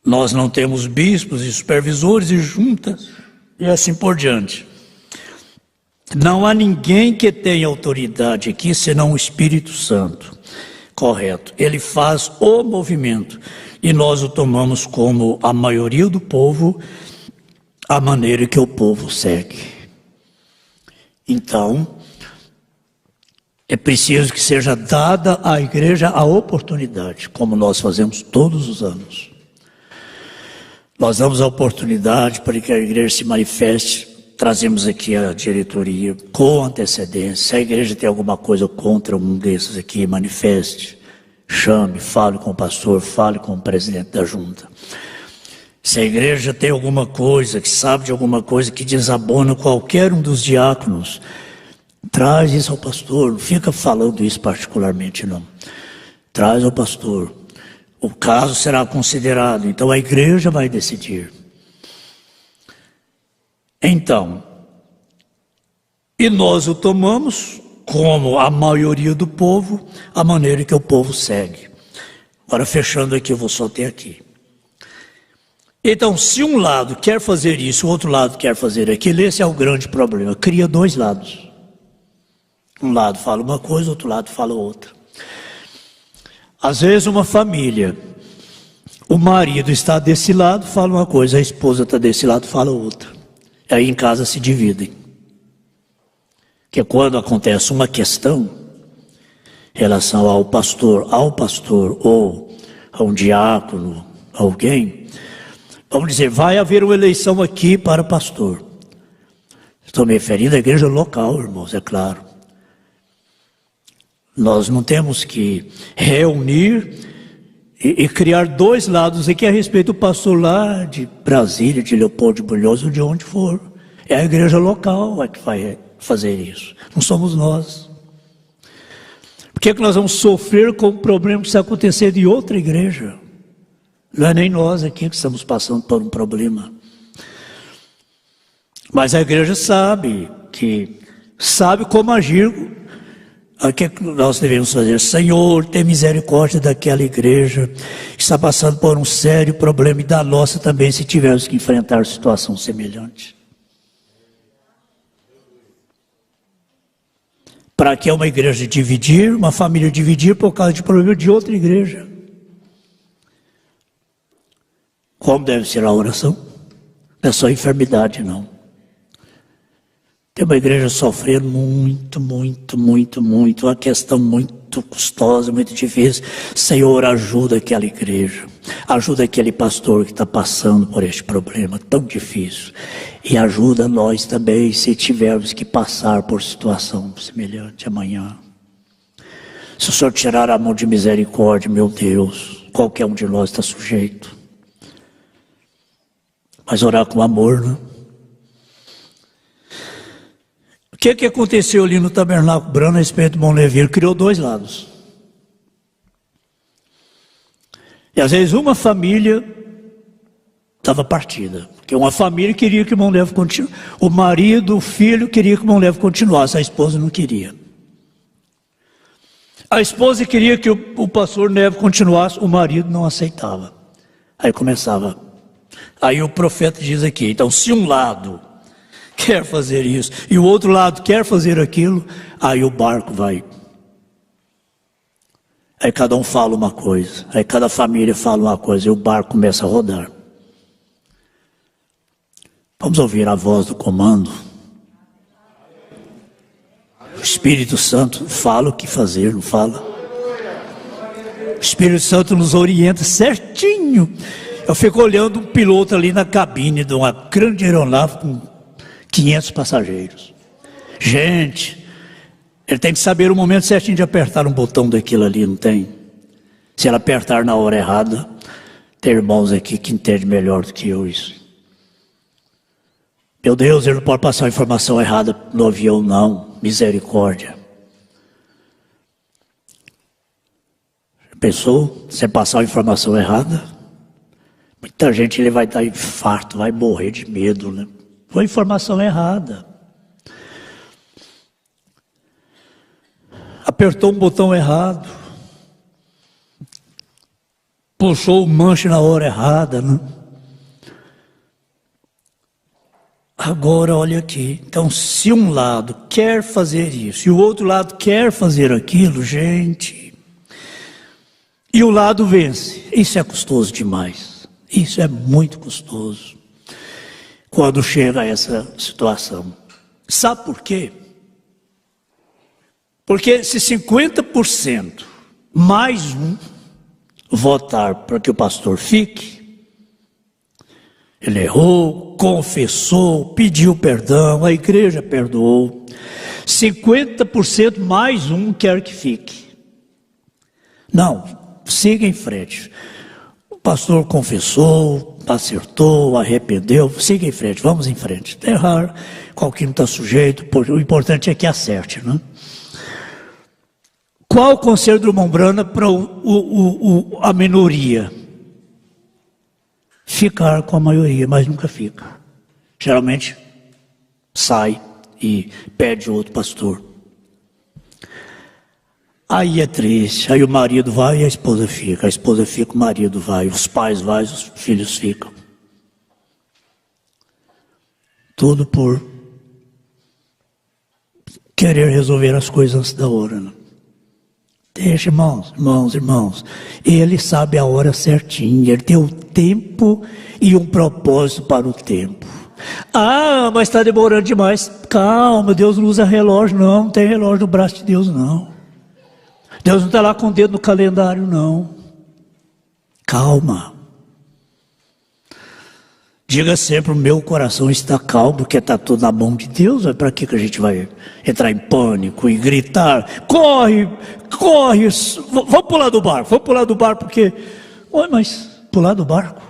Nós não temos bispos e supervisores e juntas e assim por diante. Não há ninguém que tenha autoridade aqui senão o Espírito Santo. Correto. Ele faz o movimento e nós o tomamos como a maioria do povo a maneira que o povo segue. Então, é preciso que seja dada à igreja a oportunidade, como nós fazemos todos os anos. Nós damos a oportunidade para que a igreja se manifeste, trazemos aqui a diretoria com antecedência. Se a igreja tem alguma coisa contra um desses aqui, manifeste, chame, fale com o pastor, fale com o presidente da junta. Se a igreja tem alguma coisa, que sabe de alguma coisa que desabona qualquer um dos diáconos, traz isso ao pastor, não fica falando isso particularmente não. Traz ao pastor. O caso será considerado, então a igreja vai decidir. Então, e nós o tomamos, como a maioria do povo, a maneira que o povo segue. Agora fechando aqui, eu vou só ter aqui. Então, se um lado quer fazer isso, o outro lado quer fazer aquilo, esse é o grande problema. Cria dois lados. Um lado fala uma coisa, o outro lado fala outra. Às vezes uma família, o marido está desse lado, fala uma coisa, a esposa está desse lado, fala outra. E aí em casa se dividem. Que quando acontece uma questão em relação ao pastor ou a um diácono, alguém, vamos dizer, vai haver uma eleição aqui para pastor. Estou me referindo à igreja local, irmãos, é claro. Nós não temos que reunir e criar dois lados aqui a respeito do pastor lá de Brasília, de Leopoldo de Bulhões, ou de onde for. É a igreja local que vai fazer isso. Não somos nós. Por que nós vamos sofrer com o problema que está acontecendo em outra igreja? Não é nem nós aqui que estamos passando por um problema. Mas a igreja sabe como agir. O que nós devemos fazer? Senhor, tem misericórdia daquela igreja que está passando por um sério problema e da nossa também, se tivermos que enfrentar situação semelhante. Para que uma igreja dividir, uma família dividir por causa de problema de outra igreja. Como deve ser a oração? Não é só enfermidade, não. Tem uma igreja sofrendo muito, uma questão muito custosa, muito difícil. Senhor, ajuda aquela igreja, ajuda aquele pastor que está passando por este problema tão difícil. E ajuda nós também, se tivermos que passar por situação semelhante amanhã. Se o Senhor tirar a mão de misericórdia, meu Deus, qualquer um de nós está sujeito. Mas orar com amor, né? O que aconteceu ali no Tabernáculo Brano a respeito do Mão Levi? Ele criou dois lados. E às vezes uma família estava partida. Porque uma família queria que o Mão Levi continuasse. O marido, o filho queria que o Mão Levi continuasse. A esposa não queria. A esposa queria que o pastor Neves continuasse. O marido não aceitava. Aí começava. Aí o profeta diz aqui. Então se um lado quer fazer isso, e o outro lado quer fazer aquilo, aí o barco vai. Aí cada um fala uma coisa, aí cada família fala uma coisa, e o barco começa a rodar. Vamos ouvir a voz do comando. O Espírito Santo fala o que fazer, não fala? O Espírito Santo nos orienta certinho. Eu fico olhando um piloto ali na cabine de uma grande aeronave com 500 passageiros. Gente, ele tem que saber o momento certinho de apertar um botão daquilo ali, não tem? Se ela apertar na hora errada, tem irmãos aqui que entendem melhor do que eu isso. Meu Deus, ele não pode passar a informação errada no avião, não. Misericórdia. Pensou? Você passar a informação errada? Muita gente ele vai dar infarto, vai morrer de medo, né? Foi informação errada. Apertou um botão errado. Puxou o manche na hora errada, né? Agora olha aqui. Então se um lado quer fazer isso e o outro lado quer fazer aquilo, gente, e o lado vence, isso é custoso demais. Isso é muito custoso. quando chega a essa situação. Sabe por quê? Porque se 50% mais um votar para que o pastor fique, ele errou, confessou, pediu perdão, a igreja perdoou, 50% mais um quer que fique. Não, siga em frente. O pastor confessou, acertou, arrependeu, siga em frente, vamos em frente. Errar, qualquer um está sujeito, o importante é que acerte, né? Qual o conselho do Mombrana para a minoria? Ficar com a maioria, mas nunca fica. Geralmente sai e pede outro pastor. Aí é triste, aí o marido vai e a esposa fica, o marido vai, os pais vai, os filhos ficam. Tudo por querer resolver as coisas antes da hora, né? Deixa, irmãos. Ele sabe a hora certinha, ele tem o tempo e um propósito para o tempo. Ah, mas está demorando demais. Calma, Deus não usa relógio, não tem relógio no braço de Deus, não. Deus não está lá com o dedo no calendário, não. Calma. Diga sempre, o meu coração está calmo, porque está tudo na mão de Deus. Para que a gente vai entrar em pânico e gritar? Corre, vamos pular do barco, porque... Ué, mas pular do barco?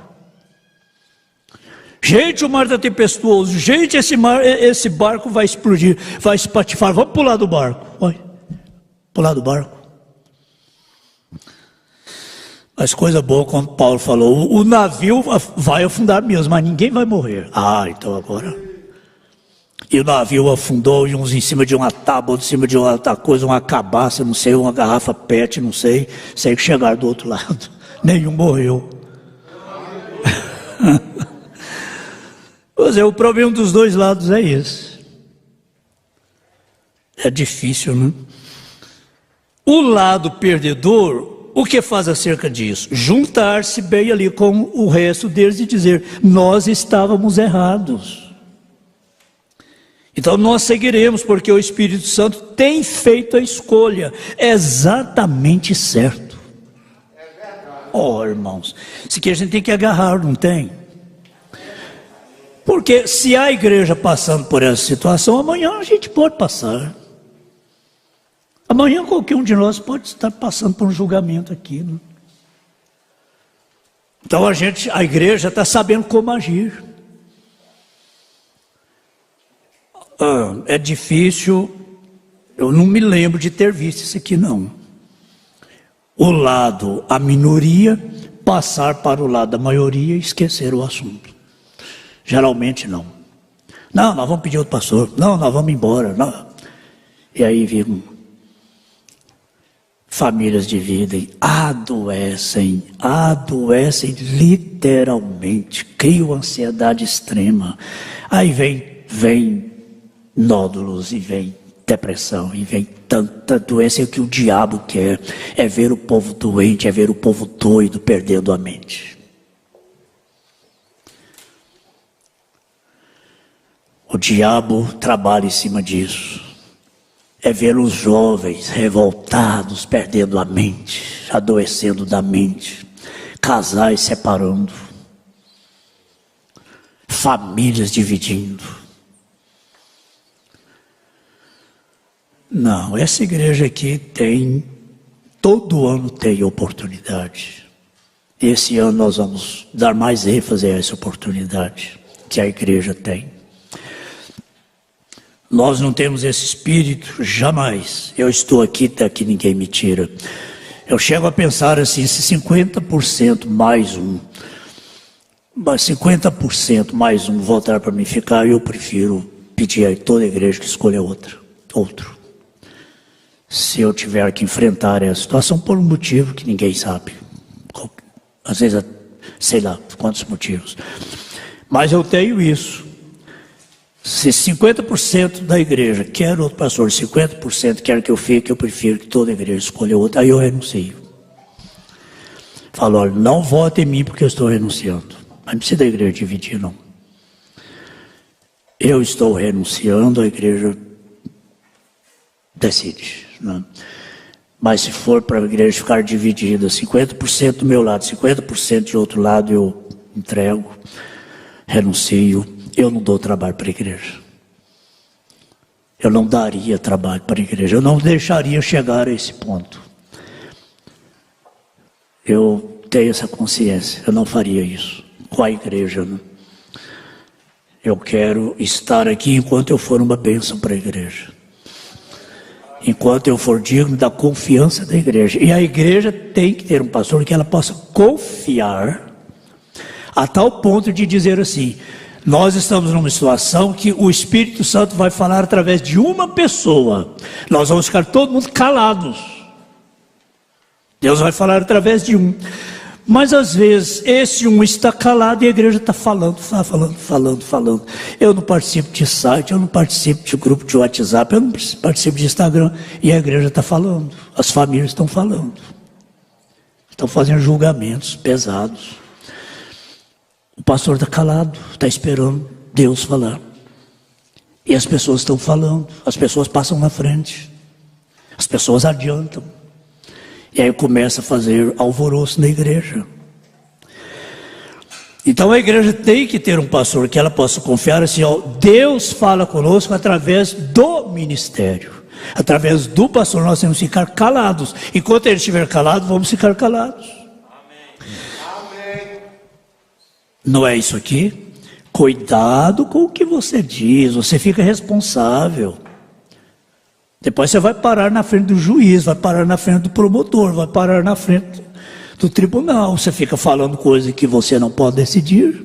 Gente, o mar está tempestuoso, gente, esse barco vai explodir, vai espatifar, vamos pular do barco. Ué, pular do barco? Mas coisa boa, como Paulo falou, o navio vai afundar mesmo, mas ninguém vai morrer. Ah, então agora... E o navio afundou, e uns em cima de uma tábua, outros em cima de outra coisa, uma cabaça, não sei, uma garrafa PET, não sei que chegaram do outro lado. Nenhum morreu. Pois é, o problema dos dois lados é esse. É difícil, né? O lado perdedor... O que faz acerca disso? Juntar-se bem ali com o resto deles e dizer, nós estávamos errados. Então nós seguiremos, porque o Espírito Santo tem feito a escolha exatamente certo. Oh, irmãos, isso aqui a gente tem que agarrar, não tem? Porque se a igreja passando por essa situação, amanhã a gente pode passar. Amanhã qualquer um de nós pode estar passando por um julgamento aqui, né? Então a igreja está sabendo como agir. É difícil, eu não me lembro de ter visto isso aqui não. A minoria, passar para o lado da maioria e esquecer o assunto. Geralmente não. Não, nós vamos pedir outro pastor. Não, nós vamos embora. Não. E aí viram... Famílias dividem, adoecem literalmente, criam ansiedade extrema. Aí vem nódulos e vem depressão e vem tanta doença. E o que o diabo quer é ver o povo doente, é ver o povo doido perdendo a mente. O diabo trabalha em cima disso. É ver os jovens revoltados, perdendo a mente, adoecendo da mente, casais separando, famílias dividindo. Não, essa igreja aqui todo ano tem oportunidade. Esse ano nós vamos dar mais ênfase a essa oportunidade que a igreja tem. Nós não temos esse espírito, jamais. Eu estou aqui, até que ninguém me tira. Eu chego a pensar assim, se 50% mais um, 50% mais um votar para mim ficar, eu prefiro pedir a toda a igreja que escolha outro. Se eu tiver que enfrentar essa situação por um motivo que ninguém sabe. Às vezes, sei lá, quantos motivos. Mas eu tenho isso. Se 50% da igreja quer outro pastor, 50% quer que eu fique, eu prefiro que toda a igreja escolha outro, aí eu renuncio. Falo, olha, não vote em mim porque eu estou renunciando. Mas não precisa da igreja dividir, não. eu estou renunciando, a igreja decide, né? Mas se for para a igreja ficar dividida, 50% do meu lado, 50% de outro lado, eu entrego, renuncio, eu não dou trabalho para a igreja. Eu não daria trabalho para a igreja, eu não deixaria chegar a esse ponto. Eu tenho essa consciência, eu não faria isso com a igreja, né? Eu quero estar aqui enquanto eu for uma bênção para a igreja. Enquanto eu for digno da confiança da igreja. E a igreja tem que ter um pastor que ela possa confiar a tal ponto de dizer assim: nós estamos numa situação que o Espírito Santo vai falar através de uma pessoa. Nós vamos ficar todo mundo calados. Deus vai falar através de um. Mas às vezes esse um está calado e a igreja está falando. Eu não participo de site, eu não participo de grupo de WhatsApp, eu não participo de Instagram. E a igreja está falando, as famílias estão falando. Estão fazendo julgamentos pesados. O pastor está calado, está esperando Deus falar. E as pessoas estão falando, as pessoas passam na frente. As pessoas adiantam. E aí começa a fazer alvoroço na igreja. Então a igreja tem que ter um pastor que ela possa confiar assim, ó, Deus fala conosco através do ministério. Através do pastor nós temos que ficar calados. Enquanto ele estiver calado, vamos ficar calados. Amém. Não é isso aqui? Cuidado com o que você diz, você fica responsável. Depois você vai parar na frente do juiz, vai parar na frente do promotor, vai parar na frente do tribunal. Você fica falando coisa que você não pode decidir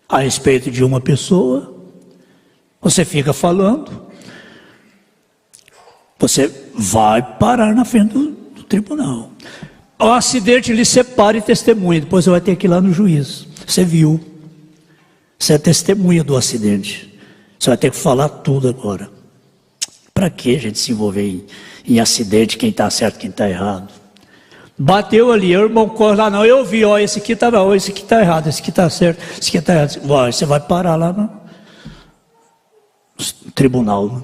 a respeito de uma pessoa. Você fica falando. Você vai parar na frente do tribunal. O acidente lhe separa e testemunha. Depois você vai ter que ir lá no juiz. Você viu. Você é testemunha do acidente. Você vai ter que falar tudo agora. Para que a gente se envolver em acidente, quem está certo, quem está errado? Bateu ali, o irmão corre lá, não, eu vi, ó, esse aqui está bom, esse aqui está errado, esse aqui está certo, esse aqui está errado. Você vai parar lá no tribunal. Né?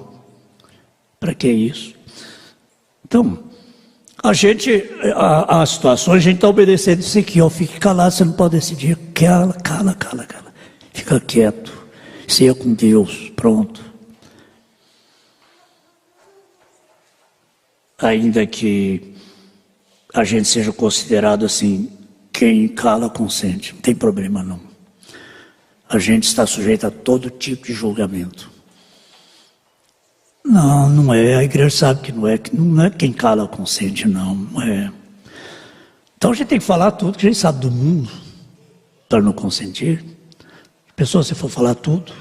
Para que isso? Então, a situações, a gente está obedecendo isso aqui, ó, fique calado, você não pode decidir, cala. Fica quieto, seja com Deus, pronto. Ainda que a gente seja considerado assim, quem cala consente, não tem problema não. A gente está sujeito a todo tipo de julgamento. Não é, a igreja sabe que não é quem cala consente, não é. Então a gente tem que falar tudo que a gente sabe do mundo, para não consentir. Pessoa, se for falar tudo,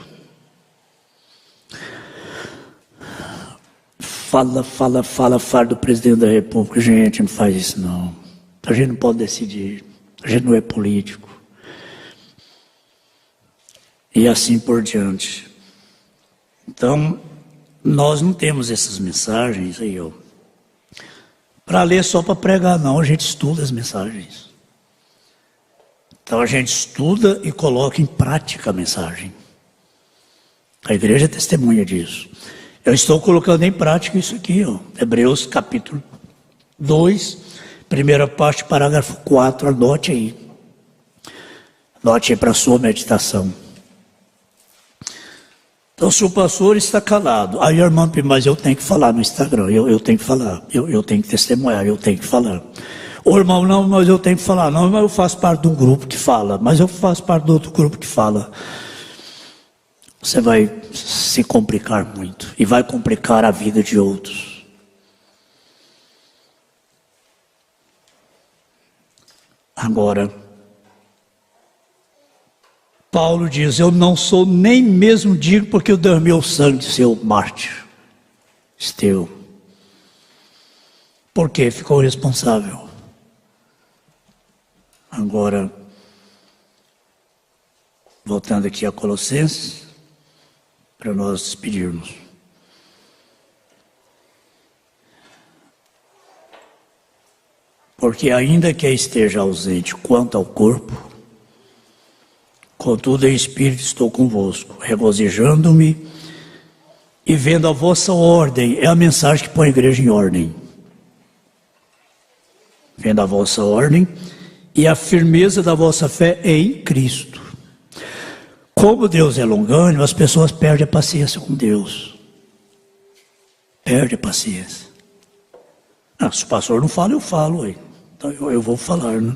fala do presidente da república. Gente, não faz isso não. A gente não pode decidir. A gente não é político. E assim por diante. Então, nós não temos essas mensagens aí, ó, para ler só para pregar, não. A gente estuda as mensagens. Então a gente estuda e coloca em prática a mensagem. A igreja é testemunha disso. Eu estou colocando em prática isso aqui, ó. Hebreus capítulo 2, primeira parte, parágrafo 4, anote aí. Anote aí para a sua meditação. Então, se o pastor está calado, aí a irmã, mas eu tenho que falar no Instagram, eu tenho que falar, eu tenho que testemunhar, eu tenho que falar. O irmão, não, mas eu tenho que falar, não, mas eu faço parte de um grupo que fala, mas eu faço parte de outro grupo que fala. Você vai se complicar muito e vai complicar a vida de outros. Agora, Paulo diz, eu não sou nem mesmo digno porque eu derramei o sangue de seu mártir, Esteu. Por quê? Ficou responsável. Agora, voltando aqui a Colossenses, para nós despedirmos. Porque ainda que esteja ausente quanto ao corpo, Contudo, em espírito estou convosco, regozijando-me e vendo a vossa ordem. É a mensagem que põe a igreja em ordem. Vendo a vossa ordem e a firmeza da vossa fé em Cristo. Como Deus é longânimo, as pessoas perdem a paciência com Deus. Perde a paciência. Se o pastor não fala, eu falo. Então eu vou falar, né?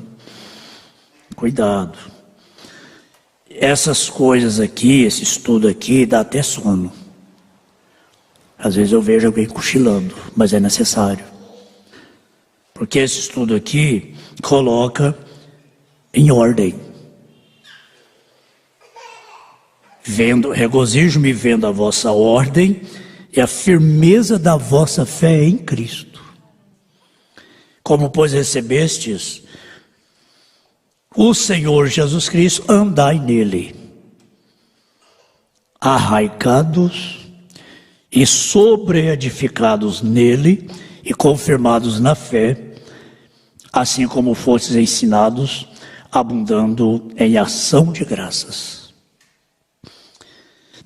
Cuidado. Essas coisas aqui, esse estudo aqui, dá até sono. Às vezes eu vejo alguém cochilando, mas é necessário. Porque esse estudo aqui coloca em ordem. Regozijo-me vendo a vossa ordem e a firmeza da vossa fé em Cristo. Como, pois, recebestes o Senhor Jesus Cristo, andai nele, arraigados e sobreedificados nele e confirmados na fé, assim como fostes ensinados, abundando em ação de graças.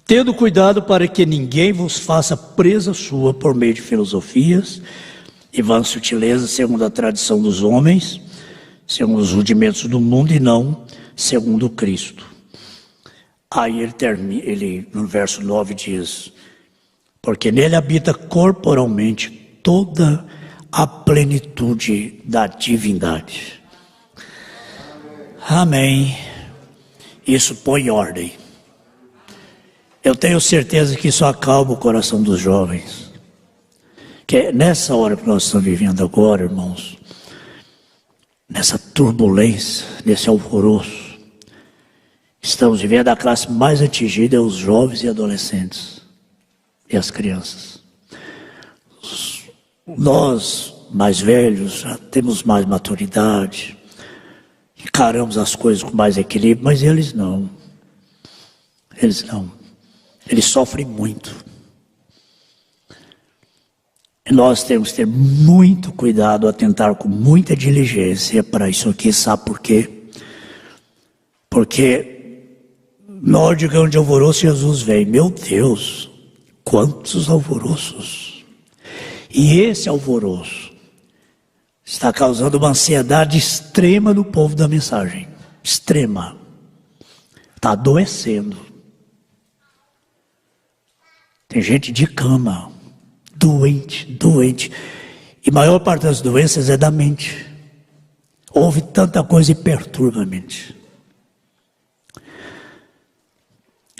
Tendo cuidado para que ninguém vos faça presa sua por meio de filosofias e vãs sutilezas, segundo a tradição dos homens, segundo os rudimentos do mundo e não segundo Cristo. Aí ele no verso 9 diz: porque nele habita corporalmente toda a plenitude da divindade. Amém. Isso põe ordem. Eu tenho certeza que isso acalma o coração dos jovens. Que é nessa hora que nós estamos vivendo agora, irmãos, nessa turbulência, nesse alvoroço, estamos vivendo a classe mais atingida, é os jovens e adolescentes e as crianças. Nós, mais velhos, já temos mais maturidade, encaramos as coisas com mais equilíbrio, mas eles não. Eles não. Eles sofrem muito. E nós temos que ter muito cuidado, atentar com muita diligência para isso aqui. Sabe por quê? Porque na hora de grande alvoroço, Jesus vem. Meu Deus, quantos alvoroços! E esse alvoroço está causando uma ansiedade extrema no povo da mensagem. Extrema. Está adoecendo. Tem gente de cama, doente. E a maior parte das doenças é da mente. Houve tanta coisa e perturba a mente.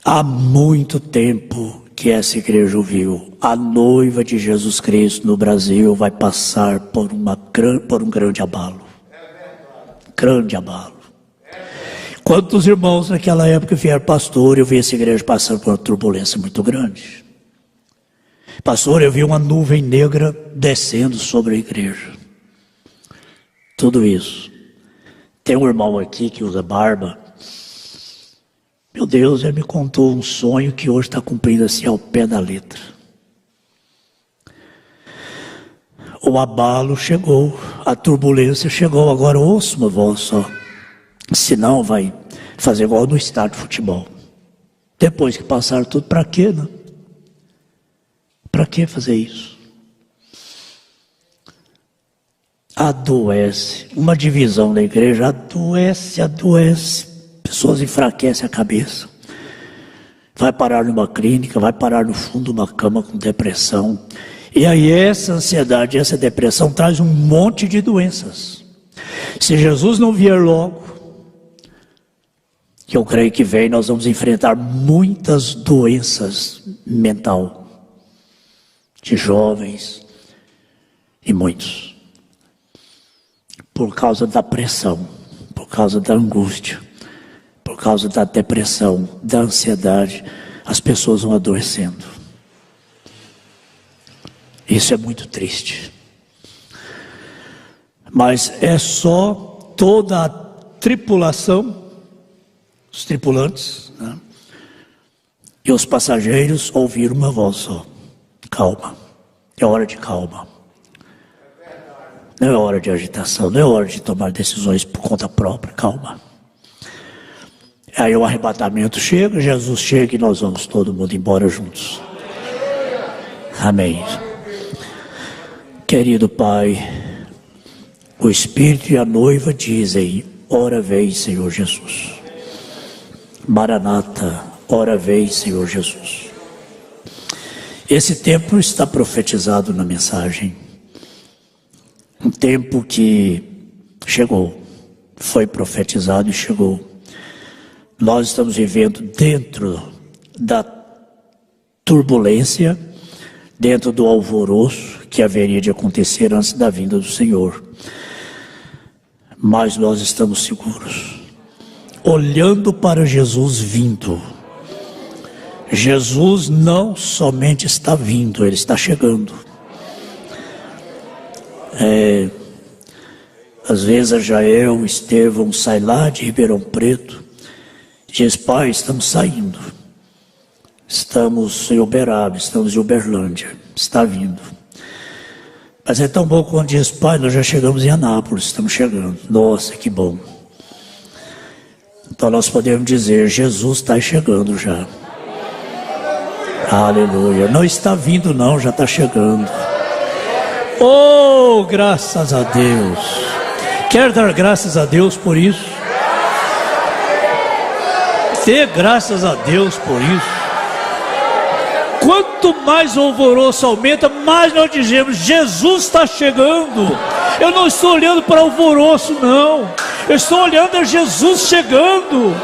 Há muito tempo que essa igreja ouviu: a noiva de Jesus Cristo no Brasil vai passar por um grande abalo. Grande abalo. Quantos irmãos naquela época vieram pastor, eu vi essa igreja passando por uma turbulência muito grande. Pastor, eu vi uma nuvem negra descendo sobre a igreja. Tudo isso. Tem um irmão aqui que usa barba. Meu Deus, ele me contou um sonho que hoje está cumprindo assim ao pé da letra. O abalo chegou, a turbulência chegou. Agora ouça uma voz só. Senão vai fazer igual no estádio de futebol. Depois que passaram tudo, para quê, né? Para que fazer isso? Adoece. Uma divisão da igreja adoece. Pessoas enfraquecem a cabeça. Vai parar numa clínica, vai parar no fundo de uma cama com depressão. E aí essa ansiedade, essa depressão traz um monte de doenças. Se Jesus não vier logo, que eu creio que vem, nós vamos enfrentar muitas doenças mentais. De jovens e muitos, por causa da pressão, por causa da angústia, por causa da depressão, da ansiedade, as pessoas vão adoecendo. Isso é muito triste. Mas é só toda a tripulação, os tripulantes, né? E os passageiros ouviram uma voz só: calma, é hora de calma. Não é hora de agitação, não é hora de tomar decisões por conta própria, calma. Aí o arrebatamento chega, Jesus chega e nós vamos todo mundo embora juntos. Amém. Querido Pai, o Espírito e a noiva dizem: ora vem, Senhor Jesus. Maranata, ora vem, Senhor Jesus. Esse tempo está profetizado na mensagem. Um tempo que chegou, foi profetizado e chegou. Nós estamos vivendo dentro da turbulência, dentro do alvoroço que haveria de acontecer antes da vinda do Senhor. Mas nós estamos seguros, olhando para Jesus vindo. Jesus não somente está vindo, Ele está chegando. Às vezes a Jael, o Estevão sai lá de Ribeirão Preto, diz: pai, estamos saindo, estamos em Uberaba, estamos em Uberlândia, está vindo. Mas é tão bom quando diz: pai, nós já chegamos em Anápolis, estamos chegando. Nossa, que bom. Então nós podemos dizer: Jesus está chegando já. Aleluia. Não está vindo não, já está chegando. Oh, graças a Deus. Quer dar graças a Deus por isso? Dê graças a Deus por isso. Quanto mais o alvoroço aumenta, mais nós dizemos: Jesus está chegando. Eu não estou olhando para o alvoroço não, eu estou olhando a Jesus chegando.